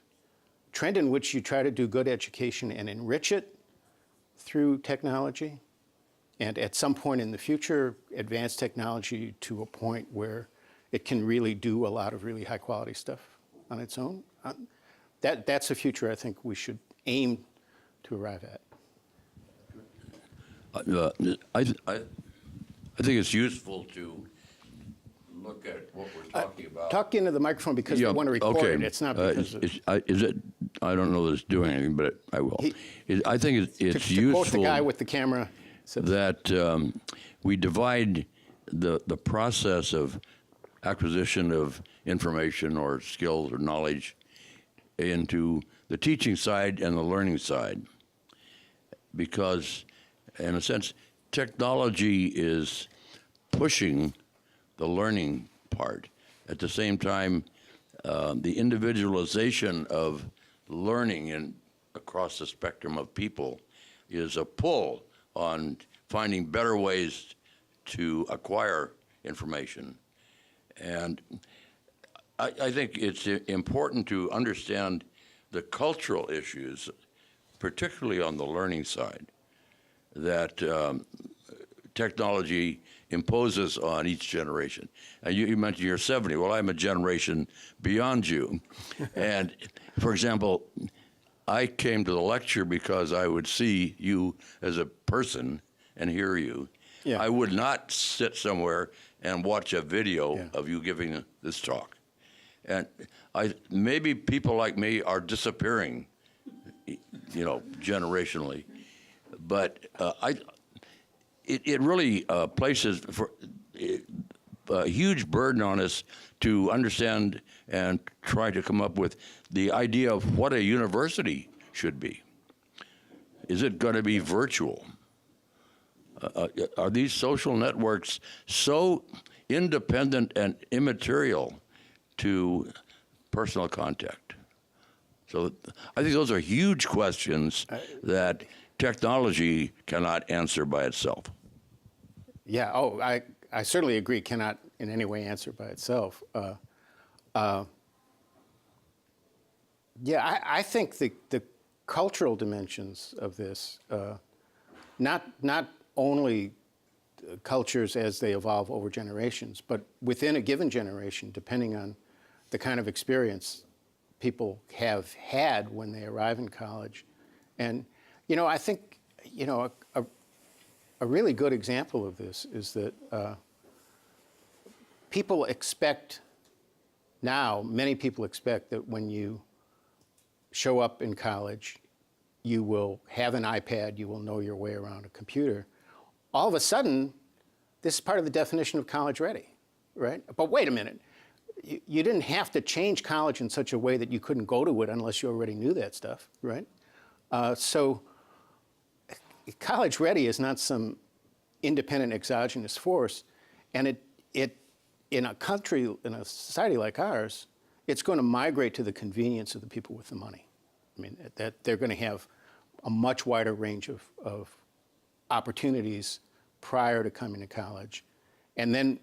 Trend in which you try to do good education and enrich it through technology, and at some point in the future, advance technology to a point where it can really do a lot of really high quality stuff on its own. That's a future I think we should aim to arrive at. I think it's useful to look at what we're talking about. Talk into the microphone because we want to record okay. it. It's not because of... Is it? I don't know that it's doing anything, but I will. I think it's to useful. quote the guy with the camera. That we divide the process of acquisition of information or skills or knowledge into the teaching side and the learning side. Because, in a sense, technology is pushing the learning part. At the same time, the individualization of learning across the spectrum of people is a pull on finding better ways to acquire information. And I think it's important to understand the cultural issues, particularly on the learning side, that technology imposes on each generation. And you mentioned you're 70. Well, I'm a generation beyond you. And, for example, I came to the lecture because I would see you as a person and hear you. Yeah. I would not sit somewhere and watch a video of you giving this talk. And maybe people like me are disappearing generationally. But it really places a huge burden on us to understand and try to come up with the idea of what a university should be. Is it going to be virtual? Are these social networks so independent and immaterial to personal contact? So I think those are huge questions that technology cannot answer by itself. Yeah, I certainly agree, cannot in any way answer by itself. Yeah, I think the cultural dimensions of this, not only cultures as they evolve over generations, but within a given generation, depending on the kind of experience people have had when they arrive in college. And, I think, a really good example of this is that people expect now, many people expect that when you show up in college, you will have an iPad, you will know your way around a computer. All of a sudden, this is part of the definition of college ready, right? But wait a minute, you didn't have to change college in such a way that you couldn't go to it unless you already knew that stuff, right? So college ready is not some independent exogenous force, and it in a country, in a society like ours, it's going to migrate to the convenience of the people with the money. I mean, that they're going to have a much wider range of opportunities prior to coming to college. And then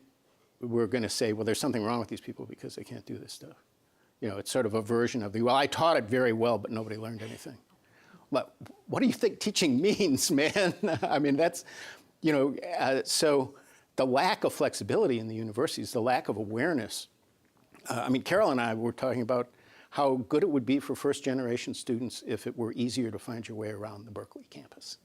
we're going to say, well, there's something wrong with these people because they can't do this stuff. It's sort of a version of well, I taught it very well, but nobody learned anything. But what do you think teaching means, man? I mean, that's, so the lack of flexibility in the universities, the lack of awareness. Carol and I were talking about how good it would be for first-generation students if it were easier to find your way around the Berkeley campus.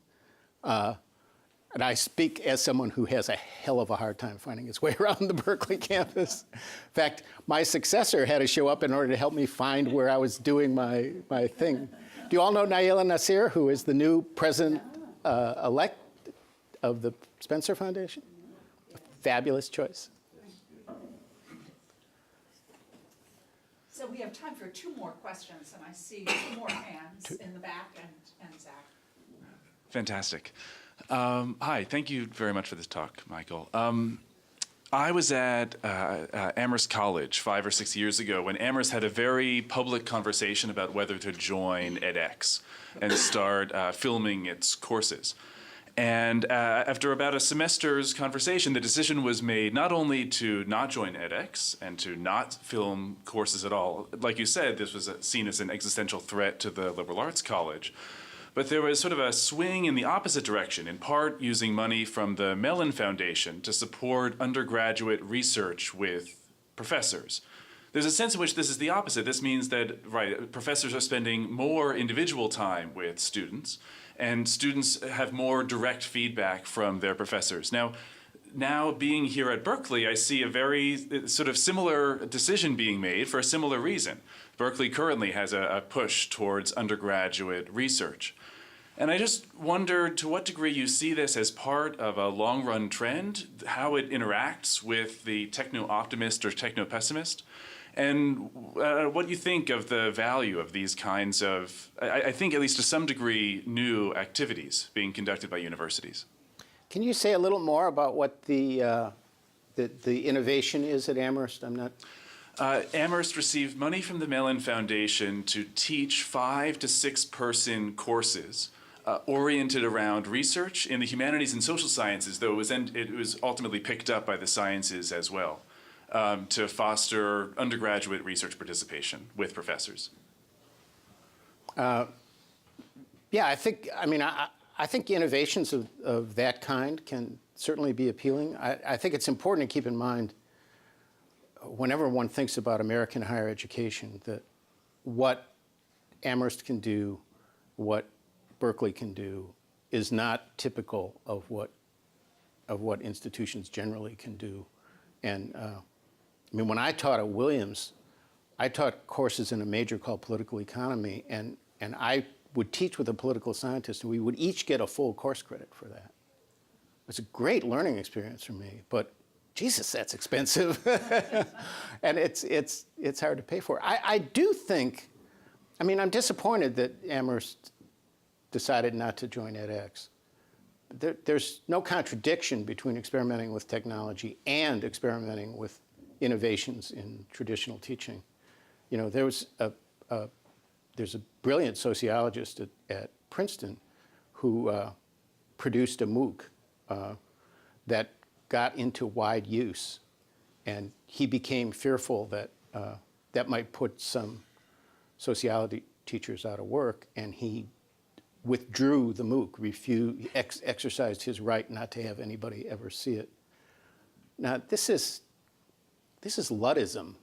And I speak as someone who has a hell of a hard time finding his way around the Berkeley campus. In fact, my successor had to show up in order to help me find where I was doing my thing. Do you all know Naila Nasir, who is the new president-elect of the Spencer Foundation? A fabulous choice. So we have time for two more questions, and I see two more hands in the back and Zach. Fantastic. Hi, thank you very much for this talk, Michael. I was at Amherst College 5 or 6 years ago when Amherst had a very public conversation about whether to join edX and start filming its courses. And after about a semester's conversation, the decision was made not only to not join edX and to not film courses at all. Like you said, this was seen as an existential threat to the liberal arts college. But there was sort of a swing in the opposite direction, in part using money from the Mellon Foundation to support undergraduate research with professors. There's a sense in which this is the opposite. This means that, professors are spending more individual time with students, and students have more direct feedback from their professors. Now being here at Berkeley, I see a very sort of similar decision being made for a similar reason. Berkeley currently has a push towards undergraduate research. And I just wondered to what degree you see this as part of a long-run trend, how it interacts with the techno-optimist or techno-pessimist, and what you think of the value of these kinds of, I think at least to some degree, new activities being conducted by universities. Can you say a little more about what the innovation is at Amherst? I'm not. Amherst received money from the Mellon Foundation to teach 5 to 6 person courses oriented around research in the humanities and social sciences, though it was ultimately picked up by the sciences as well, to foster undergraduate research participation with professors. Yeah, I think innovations of that kind can certainly be appealing. I think it's important to keep in mind whenever one thinks about American higher education that what Amherst can do, what Berkeley can do, is not typical of what institutions generally can do. And when I taught at Williams, I taught courses in a major called political economy, and I would teach with a political scientist, and we would each get a full course credit for that. It was a great learning experience for me, but Jesus, that's expensive. And it's hard to pay for. I do think, I mean, I'm disappointed that Amherst decided not to join edX. There's no contradiction between experimenting with technology and experimenting with innovations in traditional teaching. You know, there's a brilliant sociologist at Princeton who produced a MOOC that got into wide use, and he became fearful that that might put some sociology teachers out of work, and he withdrew the MOOC, exercised his right not to have anybody ever see it. Now, this is Luddism,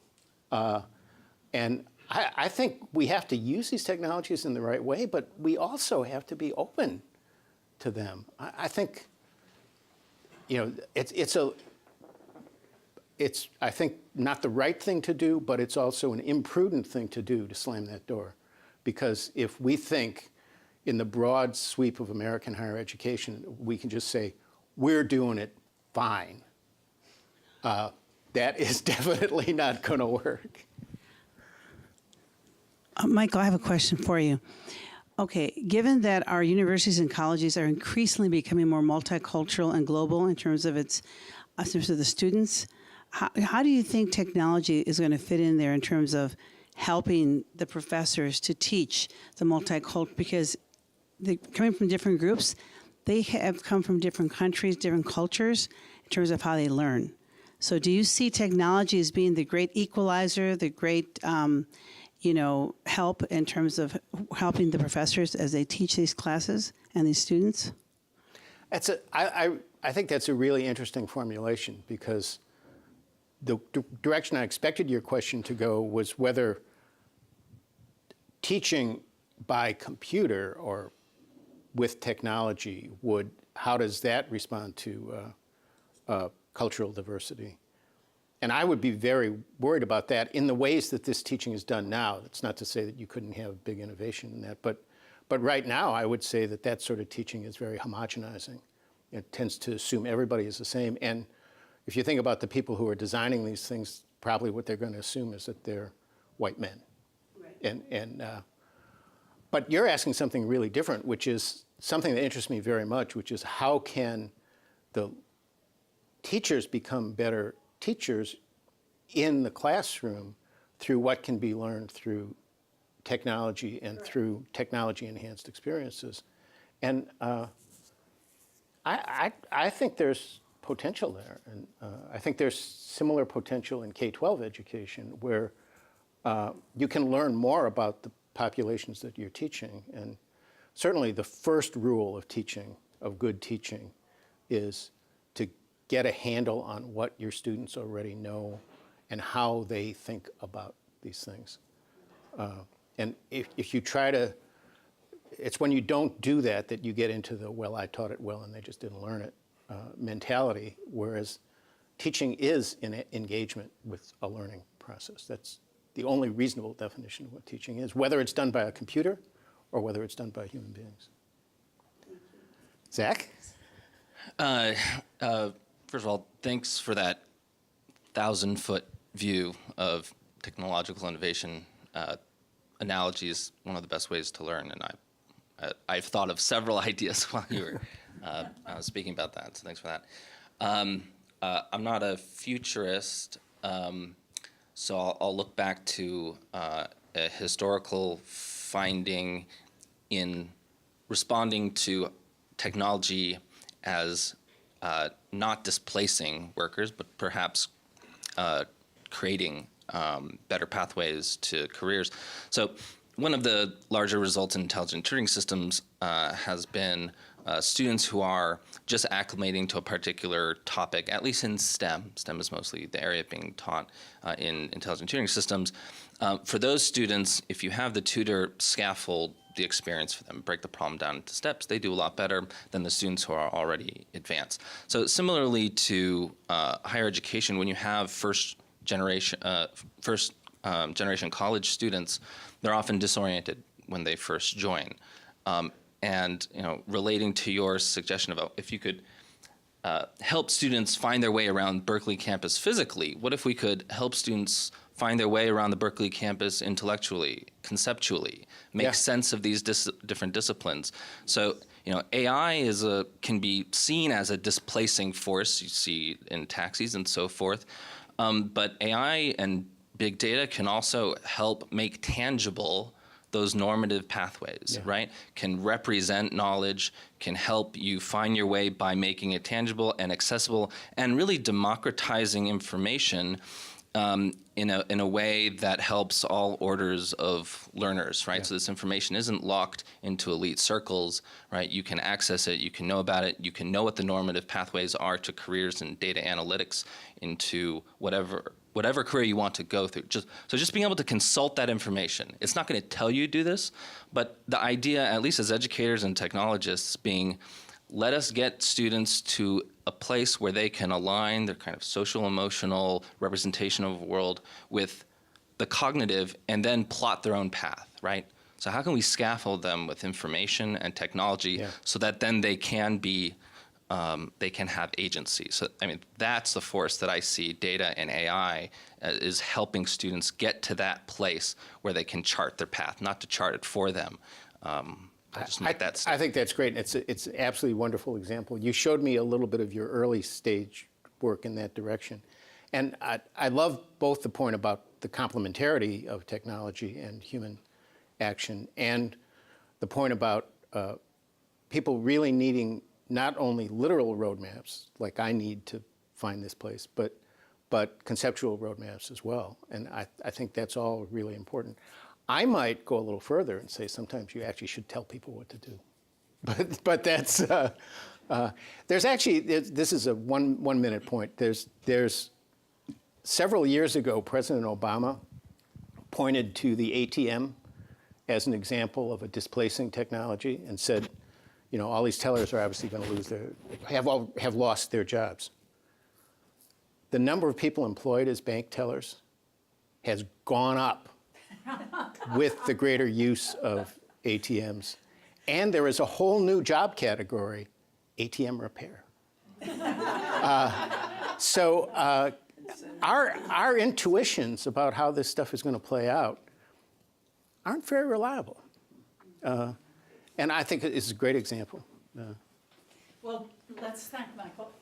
and I think we have to use these technologies in the right way, but we also have to be open to them. I think, you know, it's I think not the right thing to do, but it's also an imprudent thing to do to slam that door, because if we think in the broad sweep of American higher education, we can just say, we're doing it fine. That is definitely not going to work. Michael, I have a question for you. Okay, given that our universities and colleges are increasingly becoming more multicultural and global in terms of the students, how do you think technology is going to fit in there in terms of helping the professors to teach the multicultural? Because they're coming from different groups, they have come from different countries, different cultures in terms of how they learn. So do you see technology as being the great equalizer, the great help in terms of helping the professors as they teach these classes and these students? I think that's a really interesting formulation, because the direction I expected your question to go was whether teaching by computer or with technology how does that respond to cultural diversity? And I would be very worried about that in the ways that this teaching is done now. It's not to say that you couldn't have big innovation in that, but right now I would say that sort of teaching is very homogenizing. It tends to assume everybody is the same. And if you think about the people who are designing these things, probably what they're going to assume is that they're white men. Right. But you're asking something really different, which is something that interests me very much, which is how can the teachers become better teachers in the classroom through what can be learned through technology and through technology-enhanced experiences. And I think there's potential there. And I think there's similar potential in K-12 education, where you can learn more about the populations that you're teaching. And certainly the first rule of teaching, of good teaching, is to get a handle on what your students already know and how they think about these things. And if you try to, it's when you don't do that that you get into the, well, I taught it well and they just didn't learn it mentality, whereas teaching is an engagement with a learning process. That's the only reasonable definition of what teaching is, whether it's done by a computer or whether it's done by human beings. Zach? First of all, thanks for that 1,000-foot view of technological innovation. Analogy is one of the best ways to learn, and I've thought of several ideas while you were speaking about that, so thanks for that. I'm not a futurist, so I'll look back to a historical finding in responding to technology as not displacing workers, but perhaps creating better pathways to careers. So one of the larger results in intelligent tutoring systems has been students who are just acclimating to a particular topic, at least in STEM. STEM is mostly the area being taught in intelligent tutoring systems. For those students, if you have the tutor scaffold the experience for them, break the problem down into steps, they do a lot better than the students who are already advanced. So similarly to higher education, when you have first generation college students, they're often disoriented when they first join. And relating to your suggestion about if you could help students find their way around Berkeley campus physically, what if we could help students find their way around the Berkeley campus intellectually, conceptually, make sense of these different disciplines? So, AI can be seen as a displacing force. You see in taxis and so forth. But AI and big data can also help make tangible those normative pathways, right? Can represent knowledge, can help you find your way by making it tangible and accessible, and really democratizing information in a way that helps all orders of learners, right? So this information isn't locked into elite circles, right? You can access it, you can know about it, you can know what the normative pathways are to careers in data analytics, into whatever career you want to go through. Just being able to consult that information. It's not going to tell you to do this, but the idea, at least as educators and technologists, being let us get students to a place where they can align their kind of social emotional representation of the world with the cognitive and then plot their own path, right? So how can we scaffold them with information and technology so that then they can be they can have agency. So, that's the force that I see data and AI is helping students get to that place where they can chart their path, not to chart it for them. I think that's great. It's an absolutely wonderful example. You showed me a little bit of your early stage work in that direction. And I love both the point about the complementarity of technology and human action and the point about people really needing not only literal roadmaps, like I need to find this place, but conceptual roadmaps as well. And I think that's all really important. I might go a little further and say sometimes you actually should tell people what to do. But that's, there's actually, this is a one minute point. There's several years ago, President Obama pointed to the ATM as an example of a displacing technology and said, all these tellers are obviously going to have lost their jobs. The number of people employed as bank tellers has gone up with the greater use of ATMs. And there is a whole new job category, ATM repair. So our intuitions about how this stuff is going to play out aren't very reliable. And I think it's a great example. Well, let's thank Michael.